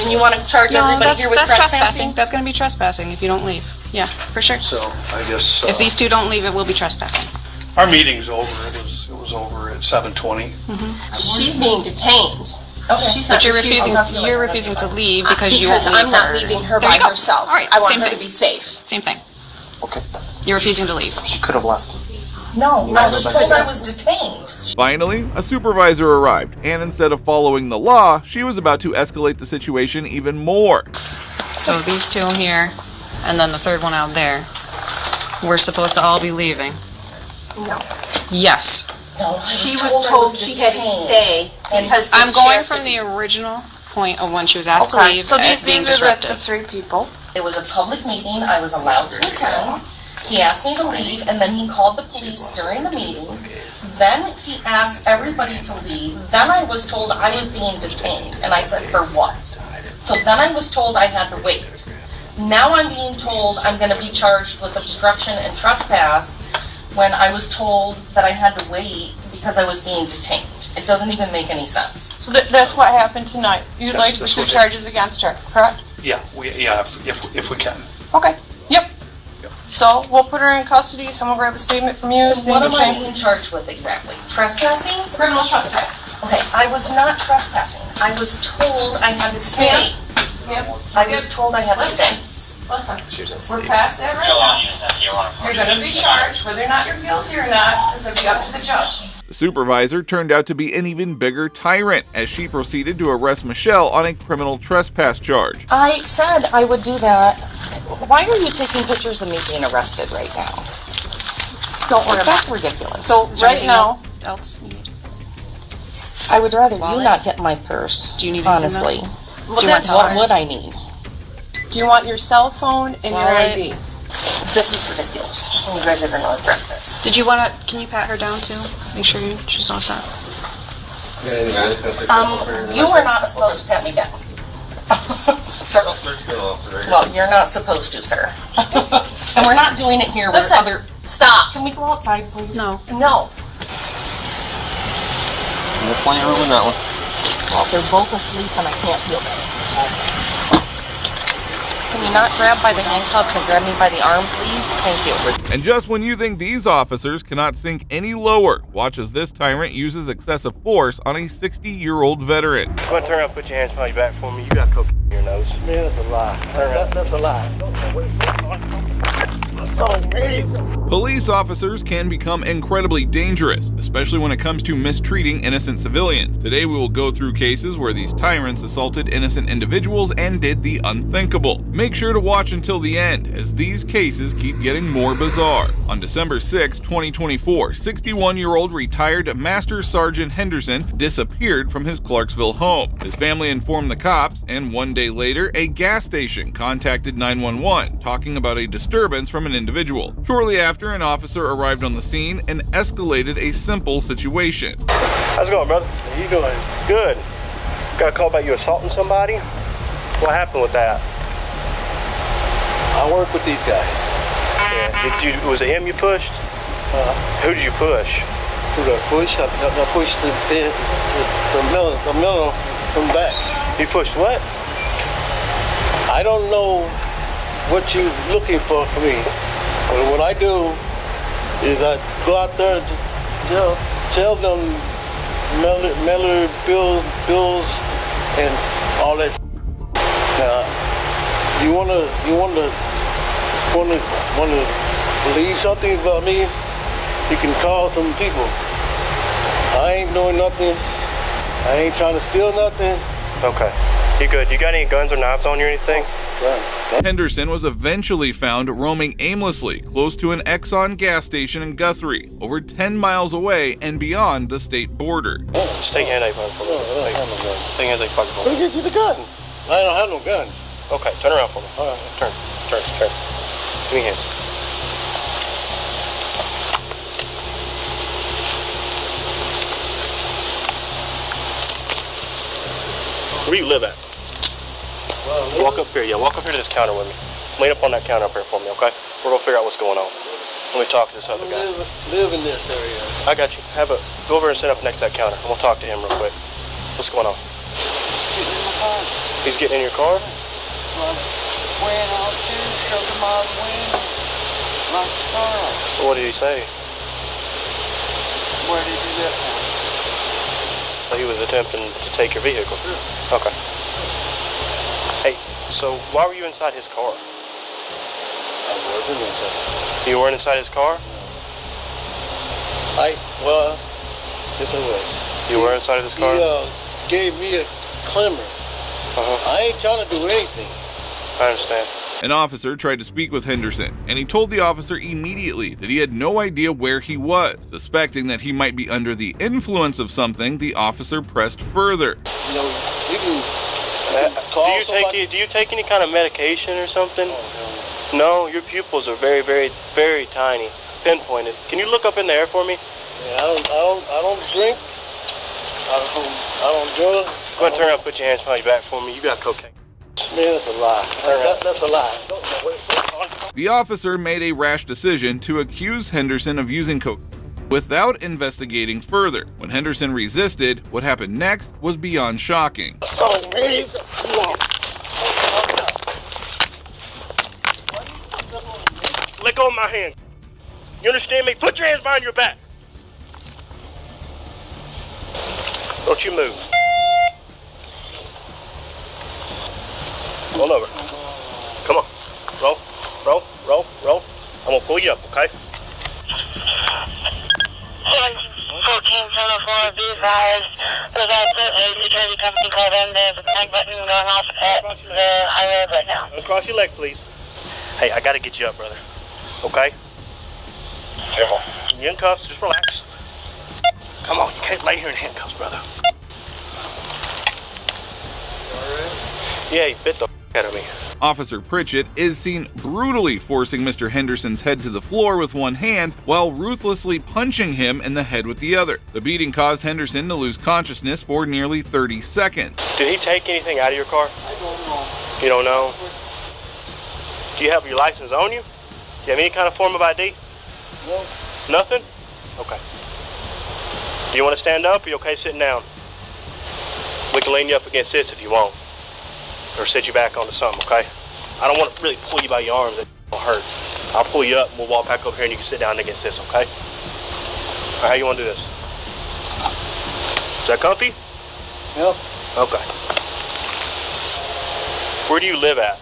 And you want to charge No, everybody here with that's trespassing? trespassing. That's going to be trespassing if you don't leave. Yeah, for sure. So I guess If these two don't leave, it will be trespassing. our meeting's over. It was over at 7:20. She's being detained. She's But not you're refusing. you're refusing to leave because you won't Because leave I'm not her. leaving her There by you go. herself. All right, I want same her thing. to be safe. Same thing. Okay. You're refusing to leave. She could have left. No, I was told I was detained. Finally, a supervisor arrived, and instead of following the law, she was about to escalate the situation even more. So these two here, and then the third one out there, we're supposed to all be leaving. No. Yes. No, She was told she had to stay because the I'm going chair from said- the original point of when she was asked to Okay. leave. So as being disruptive. three people. It was a public meeting. I was allowed to attend. He asked me to leave, and then he called the police during the meeting. Then he asked everybody to leave. Then I was told I was being detained, and I said, for what? So then I was told I had to wait. Now I'm being told I'm going to be charged with obstruction and trespass when I was told that I had to wait because I was being detained. It doesn't even make any sense. So that's what happened tonight. You'd like to That's pursue what it- charges against her, correct? Yeah, if we can. Okay, yep. So we'll put her in custody, someone grab a statement from you, What stating the am I same. being charged with exactly? Trespassing? Criminal trespass. Okay, I was not trespassing. I was told I had to stay. Yep. I was told I had to stay. Listen, we're past that right now. You're gonna be charged, whether or not you're guilty or not, it's gonna be up to the judge. The supervisor turned out to be an even bigger tyrant as she proceeded to arrest Michelle on a criminal trespass charge. I said I would do that. Why are you taking pictures of me being arrested right now? Don't worry about That's it. ridiculous. So right now, else you need? I would rather you Wallet? not get my purse. Do you need honestly? Do you want to tell What her? would I need? Do you want your cell phone and your ID? This is ridiculous. You guys are gonna regret this. Did you want to, can you pat her down too? Make sure she's all set. You are not supposed to pat me down. Sir. Well, you're not supposed to, sir. And we're not doing it here with Listen, other... Stop. Can we go outside, please? No. No. We're playing room with that one. Well, they're both asleep and I can't feel them. Can you not grab by the handcuffs and grab me by the arm, please? Thank you. And just when you think these officers cannot sink any lower, watch as this tyrant uses excessive force on a 60-year-old veteran. Go ahead and turn around, put your hands behind your back for me. You got cocaine in your nose. Man, that's a lie. That's a lie. Police officers can become incredibly dangerous, especially when it comes to mistreating innocent civilians. Today we will go through cases where these tyrants assaulted innocent individuals and did the unthinkable. Make sure to watch until the end, as these cases keep getting more bizarre. On December 6, 2024, 61-year-old retired Master Sergeant Henderson disappeared from his Clarksville home. His family informed the cops, and one day later, a gas station contacted 911, talking about a disturbance from an individual. Shortly after, an officer arrived on the scene and escalated a simple situation. How's it going, brother? How you doing? Good. Got a call about you assaulting somebody? What happened with that? I work with these guys. Yeah. Was it him you pushed? Who did you push? Who did I push? I pushed the Miller from back. You pushed what? I don't know what you're looking for me. But what I do is I go out there and tell them Miller bills and all that. Now, you wanna believe something about me? You can call some people. I ain't doing nothing. I ain't trying to steal nothing. Okay. You good? You got any guns or knives on you or anything? Henderson was eventually found roaming aimlessly close to an Exxon gas station in Guthrie, over 10 miles away and beyond the state border. Stay hand for me. Stay hands for me. Let me get you the gun. I don't have no guns. Okay, turn around for me. All right. Turn. Give me hands. Where do you live at? Walk up here, walk up here to this counter with me. Lean up on that counter up here for me, okay? We're gonna figure out what's going on. Let me talk to this other guy. Live in this area. I got you. Go over and sit up next to that counter. I'm gonna talk to him real quick. What's going on? He's getting in your car? What did he say? Where did you get So he was attempting to take your vehicle? Yeah. Okay. Hey, so why were you inside his car? I wasn't inside. You weren't inside his car? Yes I was. You were inside of his car? He gave me a climber. I ain't trying to do anything. I understand. An officer tried to speak with Henderson, and he told the officer immediately that he had no idea where he was. Suspecting that he might be under the influence of something, the officer pressed further. You know, we can do you take any kind of medication or something? No, your pupils are very, very, very tiny, pinpointed. Can you look up in the air for me? Yeah, I don't drink. I don't drug. Go ahead and turn around and put your hands behind your back for me. You got cocaine. Man, that's a lie. That's a lie. The officer made a rash decision to accuse Henderson of using cocaine without investigating further. When Henderson resisted, what happened next was beyond shocking. Let go of my hand. You understand me? Put your hands behind your back. Don't you move. Roll over. Come on. Roll. I'm gonna pull you up, okay? 1474, be advised. So that's a security company called in. There's a panic button going off at the highway right now. Uncross your leg, please. Hey, I gotta get you up, brother. Okay? Careful. You in cuffs, just relax. Come on, you can't lay here in handcuffs, brother. Alright? Yeah, he bit the out of me. Officer Pritchett is seen brutally forcing Mr. Henderson's head to the floor with one hand while ruthlessly punching him in the head with the other. The beating caused Henderson to lose consciousness for nearly 30 seconds. Did he take anything out of your car? I don't know. You don't know? Do you have your license on you? Do you have any kind of form of ID? No. Nothing? Okay. Do you want to stand up or are you okay sitting down? We can lean you up against this if you want. Or sit you back onto something, okay? I don't want to really pull you by your arms. It'll hurt. I'll pull you up and we'll walk back over here and you can sit down against this, okay? All right, how you want to do this? Is that comfy? Yep. Okay. Where do you live at?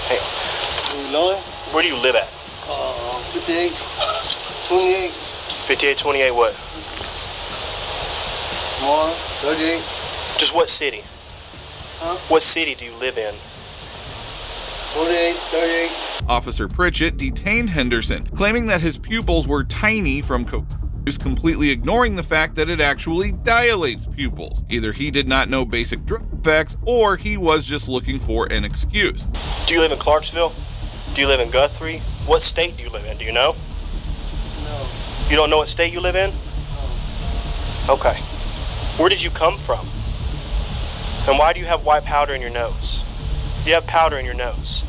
Hang on. Where do you live at? 58, 28. 5828 what? More, 38. Just what city? Huh? What city do you live in? 48, 38. Officer Pritchett detained Henderson, claiming that his pupils were tiny from cocaine use, completely ignoring the fact that it actually dilates pupils. Either he did not know basic drug effects, or he was just looking for an excuse. Do you live in Clarksville? Do you live in Guthrie? What state do you live in? Do you know? No. You don't know what state you live in? No. Okay. Where did you come from? And why do you have white powder in your nose? You have powder in your nose.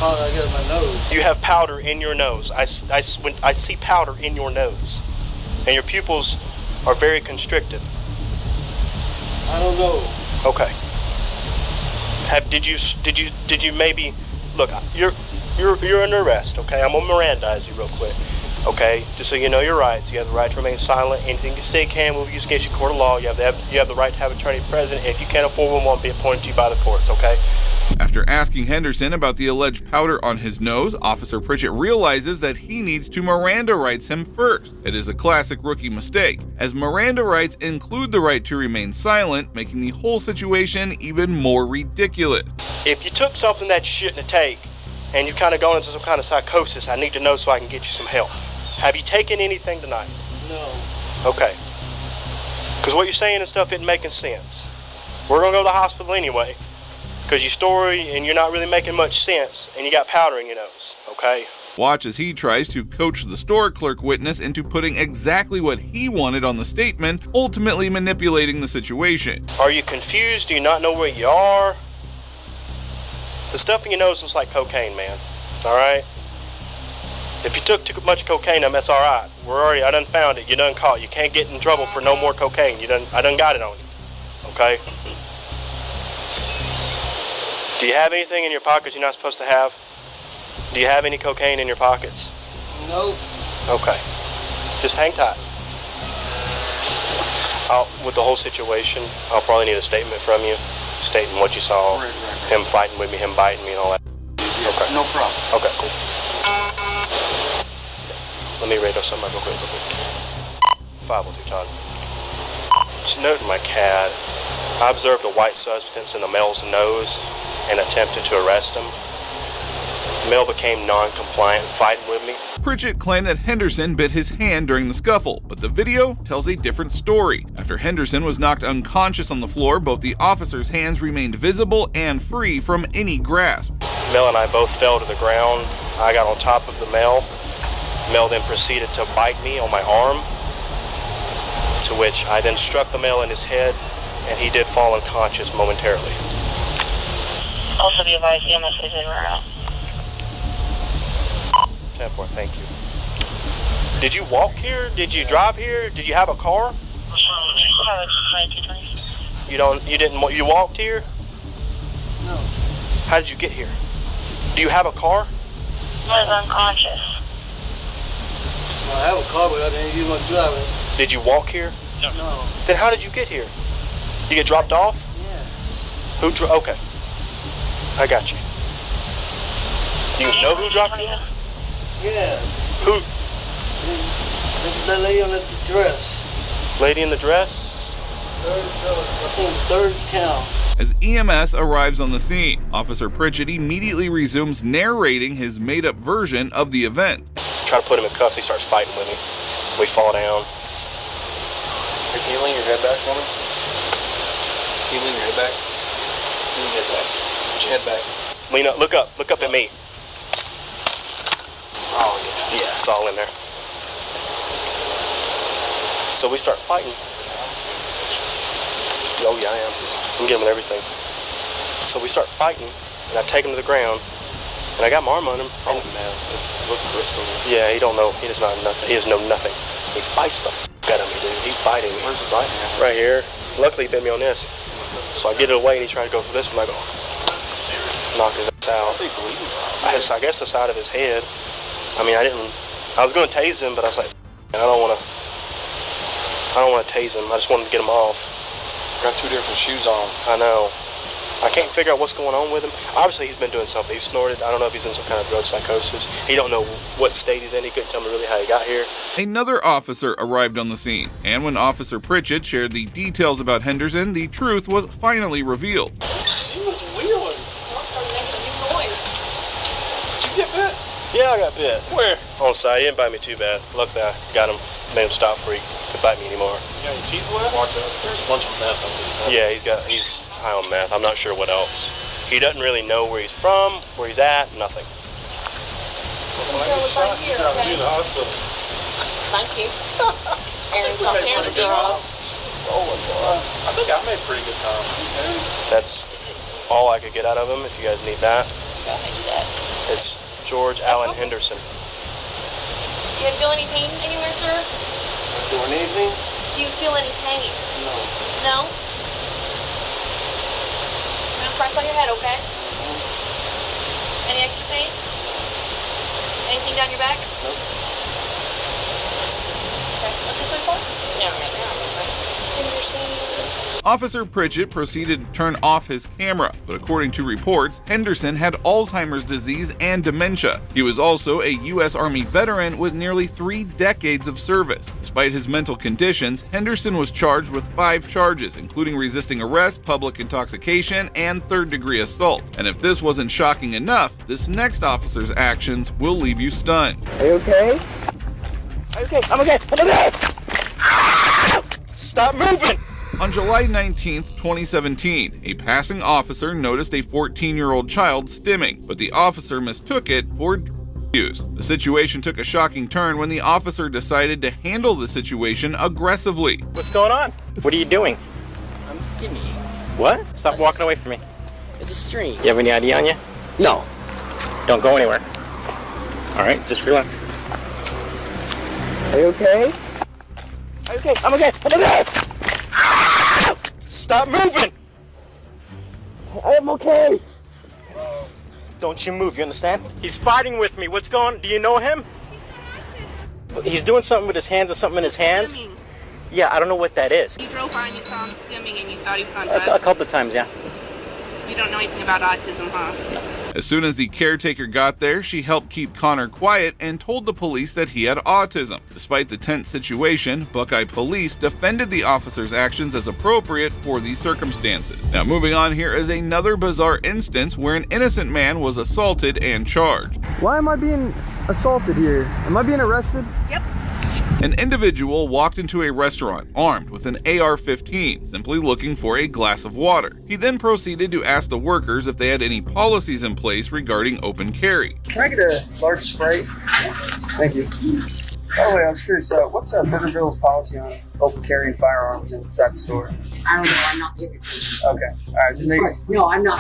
Oh, I got my nose. You have powder in your nose. I see powder in your nose. And your pupils are very constricted. I don't know. Okay. Did you maybe look? You're under arrest. Okay, I'm gonna Mirandize you real quick. Okay, just so you know your rights. You have the right to remain silent. Anything you say can will be used against you in court of law. You have the right to have an attorney present. If you can't afford one, won't be appointed to you by the courts. Okay. After asking Henderson about the alleged powder on his nose, Officer Pritchett realizes that he needs to Miranda rights him first. It is a classic rookie mistake, as Miranda rights include the right to remain silent, making the whole situation even more ridiculous. If you took something that you shouldn't have taken, and you've kind of gone into some kind of psychosis, I need to know so I can get you some help. Have you taken anything tonight? No. Okay. Because what you're saying and stuff isn't making sense. We're going to go to the hospital anyway. Because your story and you're not really making much sense and you got powder in your nose, okay? Watch as he tries to coach the store clerk witness into putting exactly what he wanted on the statement, ultimately manipulating the situation. Are you confused? Do you not know where you are? The stuff in your nose looks like cocaine, man. Alright? If you took too much cocaine, that's alright. I done found it. You done caught. You can't get in trouble for no more cocaine. I done got it on you. Okay? Do you have anything in your pockets you're not supposed to have? Do you have any cocaine in your pockets? No. Okay. Just hang tight. With the whole situation, I'll probably need a statement from you, stating what you saw, him fighting with me, him biting me and all that. Okay. No problem. Okay, cool. Let me radio somebody real quick. 502 Todd. Just note in my CAD, I observed a white substance in the male's nose and attempted to arrest him. The male became non-compliant, fighting with me. Pritchett claimed that Henderson bit his hand during the scuffle, but the video tells a different story. After Henderson was knocked unconscious on the floor, both the officer's hands remained visible and free from any grasp. The male and I both fell to the ground. I got on top of the male. The male then proceeded to bite me on my arm, to which I then struck the male in his head, and he did fall unconscious momentarily. Also be advised, EMS is in right now. 10-4, thank you. Did you walk here? Did you drive here? Did you have a car? You walked here? No. How did you get here? Do you have a car? I was unconscious. I have a car, but I didn't use my driving. Did you walk here? No. Then how did you get here? You get dropped off? Yes. Okay. I got you. Do you know who dropped you? Yes. Who? The lady on the dress. Lady in the dress? I think third count. As EMS arrives on the scene, Officer Pritchett immediately resumes narrating his made-up version of the event. Try to put him in cuffs, he starts fighting with me. We fall down. Can you lean your head back for me? you lean your head back? Lean your head back. Put your head back. Lean up. Look up. Look up at me. Oh, yeah. Yeah, it's all in there. So we start fighting. Oh, yeah, I am. I'm getting with everything. So we start fighting, and I take him to the ground, and I got my arm on him. Oh, man. Look crystal. Yeah, he don't know. He does not know nothing. He does know nothing. He fights the f*** out of me, dude. He's fighting me. Where's the bite? Right here. Luckily, he bit me on this. So I get it away, and he tried to go for this one. I go, knock his ass out. I guess the side of his head. I mean, I was going to tase him, but I was like, I don't want to tase him. I just wanted to get him off. Got 2 different shoes on. I know. I can't figure out what's going on with him. Obviously, he's been doing something. He's snorted. I don't know if he's in some kind of drug psychosis. He don't know what state he's in. He couldn't tell me really how he got here. Another officer arrived on the scene, and when Officer Pritchett shared the details about Henderson, the truth was finally revealed. She was wheeling. Did you get bit? Yeah, I got bit. Where? On the side. He didn't bite me too bad. Luckily, I got him, made him stop before he could bite me anymore. You got any teeth left? Watch out. There's a bunch of meth up his head. Yeah, he's high on meth. I'm not sure what else. He doesn't really know where he's from, where he's at, nothing. Well, I get shot, you gotta be in the hospital. Thank you. Aaron talked to Aaron. Oh, I think I made pretty good time. That's all I could get out of him, if you guys need that. Go ahead, do that. It's George Allen Henderson. Do you feel any pain anywhere, sir? Doing anything? Do you feel any pain? No. No? I'm gonna press on your head, okay? Any extra pain? Anything down your back? Nope. Okay, look this way for? Yeah, right now. Officer Pritchett proceeded to turn off his camera, but according to reports, Henderson had Alzheimer's disease and dementia. He was also a U.S. Army veteran with nearly 3 decades of service. Despite his mental conditions, Henderson was charged with 5 charges, including resisting arrest, public intoxication, and third-degree assault. And if this wasn't shocking enough, this next officer's actions will leave you stunned. Are you okay? Are you okay? I'm okay. I'm okay. Stop moving! On July 19, 2017, a passing officer noticed a 14-year-old child stimming, but the officer mistook it for use. The situation took a shocking turn when the officer decided to handle the situation aggressively. What's going on? What are you doing? I'm stimming. What? Stop walking away from me. It's a stream. You have any ID on you? No. Don't go anywhere. All right, just relax. Are you okay? Are you okay? I'm okay. I'm okay. Stop moving! I am okay. Don't you move, you understand? He's fighting with me. What's going on? Do you know him? He's doing something with his hands or something in his hands? Stimming. Yeah, I don't know what that is. You drove by and you saw him stimming and you thought he was on drugs? A couple of times, yeah. You don't know anything about autism, huh? As soon as the caretaker got there, she helped keep Connor quiet and told the police that he had autism. Despite the tense situation, Buckeye Police defended the officer's actions as appropriate for these circumstances. Now moving on, here is another bizarre instance where an innocent man was assaulted and charged. Why am I being assaulted here? Am I being arrested? Yep. An individual walked into a restaurant armed with an AR-15, simply looking for a glass of water. He then proceeded to ask the workers if they had any policies in place regarding open carry. Can I get a large Sprite? Thank you. By the way, I was curious, what's Burgerville's policy on open carrying firearms inside the store? I don't know, I'm not giving it to you. Okay, alright, just make it. No, I'm not.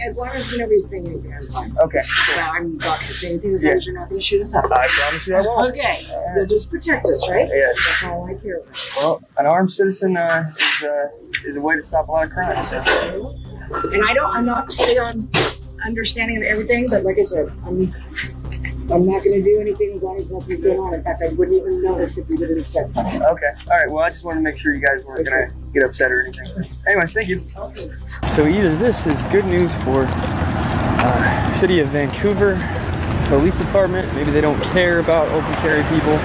As long as nobody's saying anything, I'm fine. Okay. I'm not going to say anything as long as you're not going to shoot us up. I promise you I won't. Okay, you'll just protect us, right? Yes. That's all I care about. Well, an armed citizen is a way to stop a lot of crime, so. And I'm not totally on understanding of everything, but like I said, I'm not going to do anything as long as nothing's going on. In fact, I wouldn't even notice if you would have said something. Okay. All right. Well, I just wanted to make sure you guys weren't going to get upset or anything. So, anyway, thank you. Okay. So either this is good news for City of Vancouver Police Department. Maybe they don't care about open carry people.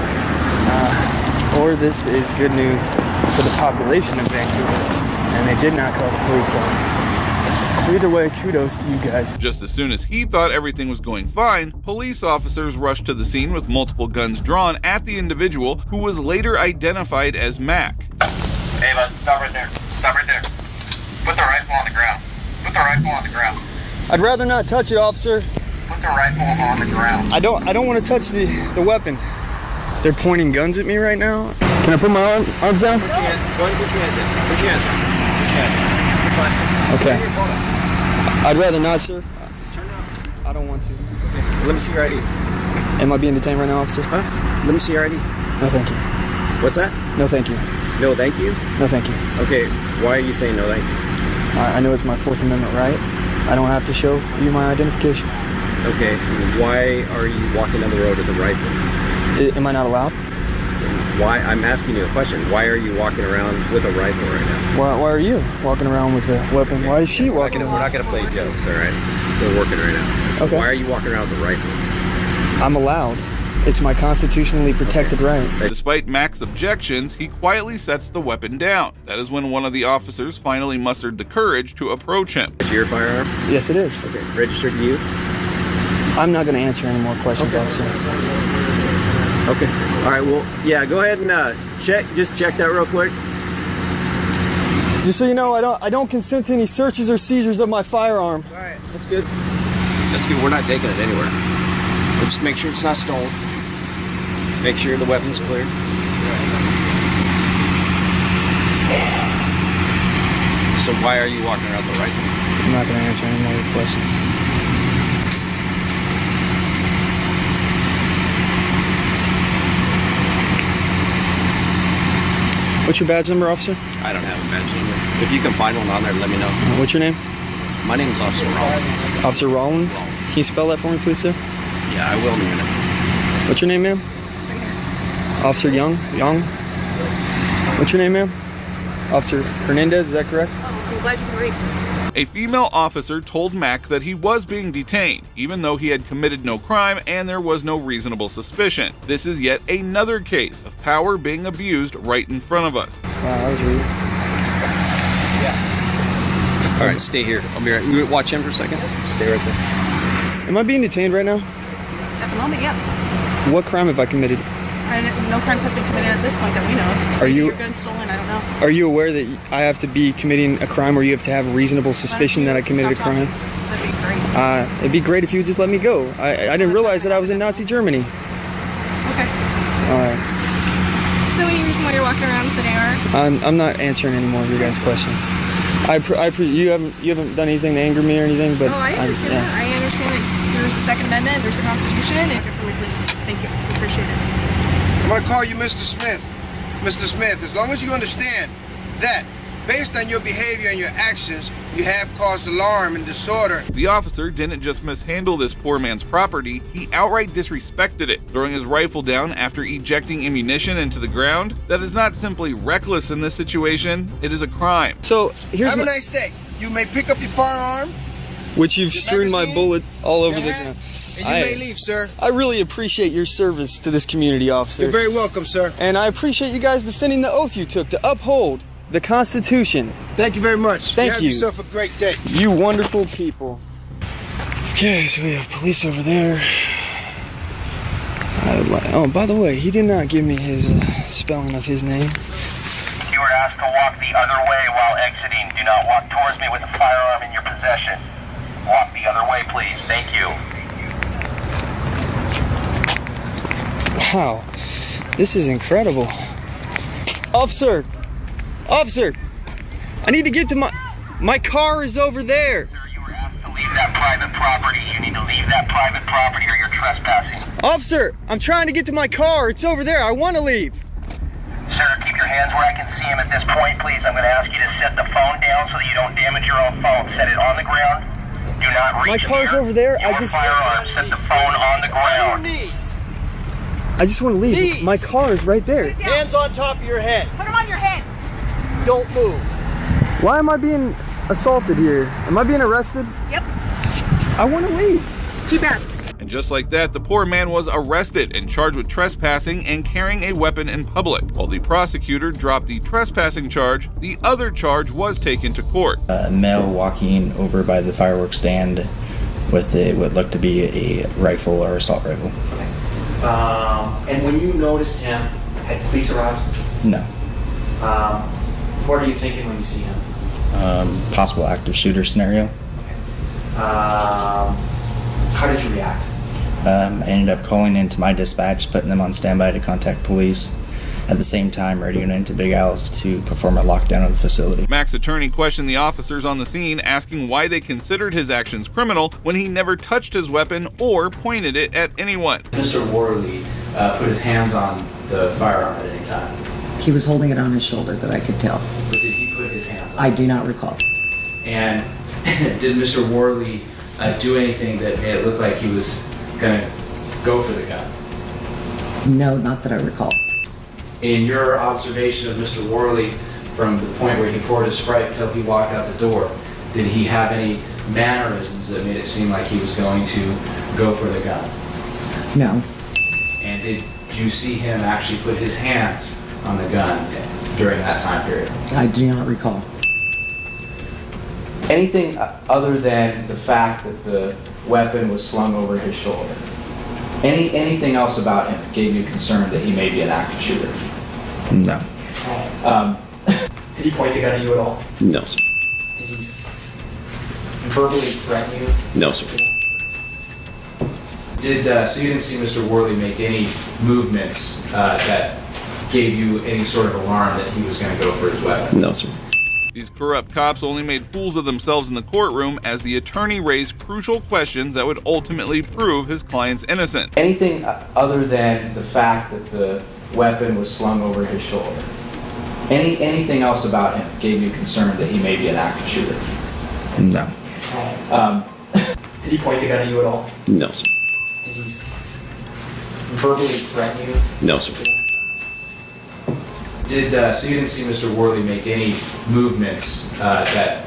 Or this is good news for the population of Vancouver. And they did not call the police on. Either way, kudos to you guys. Just as soon as he thought everything was going fine, police officers rushed to the scene with multiple guns drawn at the individual, who was later identified as Mac. Hey, bud, stop right there. Stop right there. Put their I'd rather not touch it, officer. Put the rifle on the ground. I don't want to touch the weapon. They're pointing guns at me right now. Can I put my arms down? Go ahead and put your hands in. Put your hands in. Okay. I'd rather not, sir. Just turn it off. I don't want to. Okay. Let me see your ID. Am I being detained right now, officer? Huh? Let me see your ID. No, thank you. What's that? No, thank you. No, thank you? No, thank you. Okay, why are you saying no, thank you? I know it's my Fourth Amendment right. I don't have to show you my identification. Okay, why are you walking down the road with a rifle? Am I not allowed? Why? I'm asking you a question. Why are you walking around with a rifle right now? Why are you walking around with a weapon? Why is she walking around? We're not going to play jokes, all right? We're working right now. So Okay. why are you walking around with a rifle? I'm allowed. It's my constitutionally protected right. Despite Mac's objections, he quietly sets the weapon down. That is when one of the officers finally mustered the courage to approach him. Is it your firearm? Yes, it is. Okay, registered to you? I'm not going to answer any more questions, officer. Okay. All right, well, yeah, go ahead and just check that real quick. Just so you know, I don't consent to any searches or seizures of my firearm. All right, that's good. That's good. We're not taking it anywhere. We'll just make sure it's not stolen. Make sure the weapon's clear. So why are you walking around with the rifle? I'm not going to answer any more questions. What's your badge number, officer? I don't have a badge number. If you can find one on there, let me know. What's your name? My name is Officer Rollins. Officer Rollins? Can you spell that for me, please, sir? Yeah, I will in a minute. What's your name, ma'am? Officer Young? What's your name, ma'am? Officer Hernandez, is that correct? I'm glad you can read. A female officer told Mac that he was being detained, even though he had committed no crime and there was no reasonable suspicion. This is yet another case of power being abused right in front of us. Wow, that was rude. Yeah. All right, stay here. I'll be right. You watch him for a second. Stay right there. Am I being detained right now? At the moment, yeah. What crime have I committed? No crimes have been committed at this point that we know of. Are you- Your gun stolen? I don't know. Are you aware that I have to be committing a crime or you have to have reasonable suspicion that I committed a crime? That'd be great. It'd be great if you would just let me go. I didn't realize that I was in Nazi Germany. Okay. All right. So any reason why you're walking around with an AR? I'm not answering any more of your guys' questions. You haven't done anything to anger me or anything, but I understand that. I understand that there's a Second Amendment, there's the Constitution. And for me, please. Thank you. Appreciate it. I'm gonna call you Mr. Smith. Mr. Smith, as long as you understand that based on your behavior and your actions, you have caused alarm and disorder. The officer didn't just mishandle this poor man's property, he outright disrespected it, throwing his rifle down after ejecting ammunition into the ground. That is not simply reckless in this situation, it is a crime. So here's Have a nice day. You may pick up your firearm, which you've your strewn my magazine, bullet all over the your hat, ground. and you may leave, sir. I really appreciate your service to this community, officer. You're very welcome, sir. And I appreciate you guys defending the oath you took to uphold the Constitution. Thank you very much. Thank Have you. yourself a great day. You wonderful people. Okay, so we have police over there. Oh, by the way, he did not give me his spelling of his name. You were asked to walk the other way while exiting. Do not walk towards me with a firearm in your possession. Walk the other way, please. Thank you. Wow, this is incredible. Officer, I need to get to my car is over there. Sir, you were asked to leave that private property. You need to leave that private property or you're trespassing. Officer, I'm trying to get to my car. It's over there. I want to leave. Sir, keep your hands where I can see them at this point, please. I'm going to ask you to set the phone down so that you don't damage your own phone. Set it on the ground. Do not reach My car's near over there. your firearm. Set the phone on the ground. I just want to leave. Please. My car is right there. Hands on top of your head. Put them on your head. Don't move. Why am I being assaulted here? Am I being arrested? Yep. I want to leave. Too bad. And just like that, the poor man was arrested and charged with trespassing and carrying a weapon in public. While the prosecutor dropped the trespassing charge, the other charge was taken to court. A male walking over by the fireworks stand with what looked to be a rifle or assault rifle. And when you noticed him, had police arrived? No. What are you thinking when you see him? Possible active shooter scenario. How did you react? I ended up calling into my dispatch, putting them on standby to contact police. At the same time, radioing into Big Al's to perform a lockdown of the facility. Mac's attorney questioned the officers on the scene, asking why they considered his actions criminal when he never touched his weapon or pointed it at anyone. Mr. Worley put his hands on the firearm at any time. He was holding it on his shoulder that I could tell. But did he put his hands on it? I do not recall. And did Mr. Worley do anything that made it look like he was going to go for the gun? No, not that I recall. In your observation of Mr. Worley from the point where he poured his Sprite until he walked out the door, did he have any mannerisms that made it seem like he was going to go for the gun? No. And did you see him actually put his hands on the gun during that time period? I do not recall. Anything other than the fact that the weapon was slung over his shoulder? Anything else about him that gave you concern that he may be an active shooter? No. Did he point the gun at you at all? No, sir. Did he verbally threaten you? No, sir. So you didn't see Mr. Worley make any movements that gave you any sort of alarm that he was going to go for his weapon? No, sir. These corrupt cops only made fools of themselves in the courtroom as the attorney raised crucial questions that would ultimately prove his client's innocence. Anything other than the fact that the weapon was slung over his shoulder? Anything else about him gave you concern that he may be an active shooter? No. Did he point the gun at you at all? No, sir. Did he verbally threaten you? No, sir. So you didn't see Mr. Worley make any movements that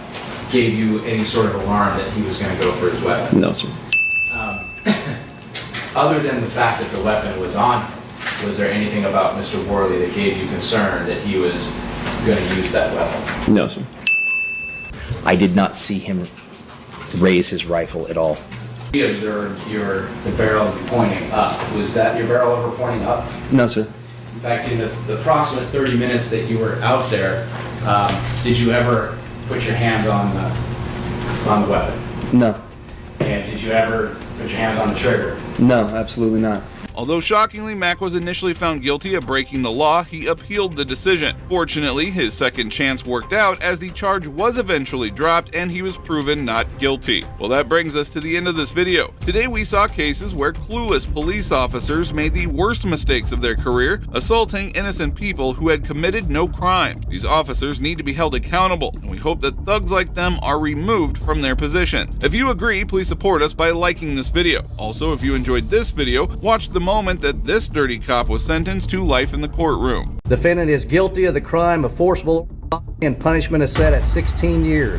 gave you any sort of alarm that he was going to go for his weapon? No, sir. Other than the fact that the weapon was on him, was there anything about Mr. Worley that gave you concern that he was going to use that weapon? No, sir. I did not see him raise his rifle at all. You observed the barrel pointing up. Was that your barrel ever pointing up? No, sir. In fact, in the approximate 30 minutes that you were out there, did you ever put your hands on the weapon? No. And did you ever put your hands on the trigger? No, absolutely not. Although shockingly, Mac was initially found guilty of breaking the law, he appealed the decision. Fortunately, his second chance worked out as the charge was eventually dropped and he was proven not guilty. Well, that brings us to the end of this video. Today we saw cases where clueless police officers made the worst mistakes of their career, assaulting innocent people who had committed no crime. These officers need to be held accountable, and we hope that thugs like them are removed from their positions. If you agree, please support us by liking this video. Also, if you enjoyed this video, watch the moment that this dirty cop was sentenced to life in the courtroom. Defendant is guilty of the crime of forcible and punishment is set at 16 years.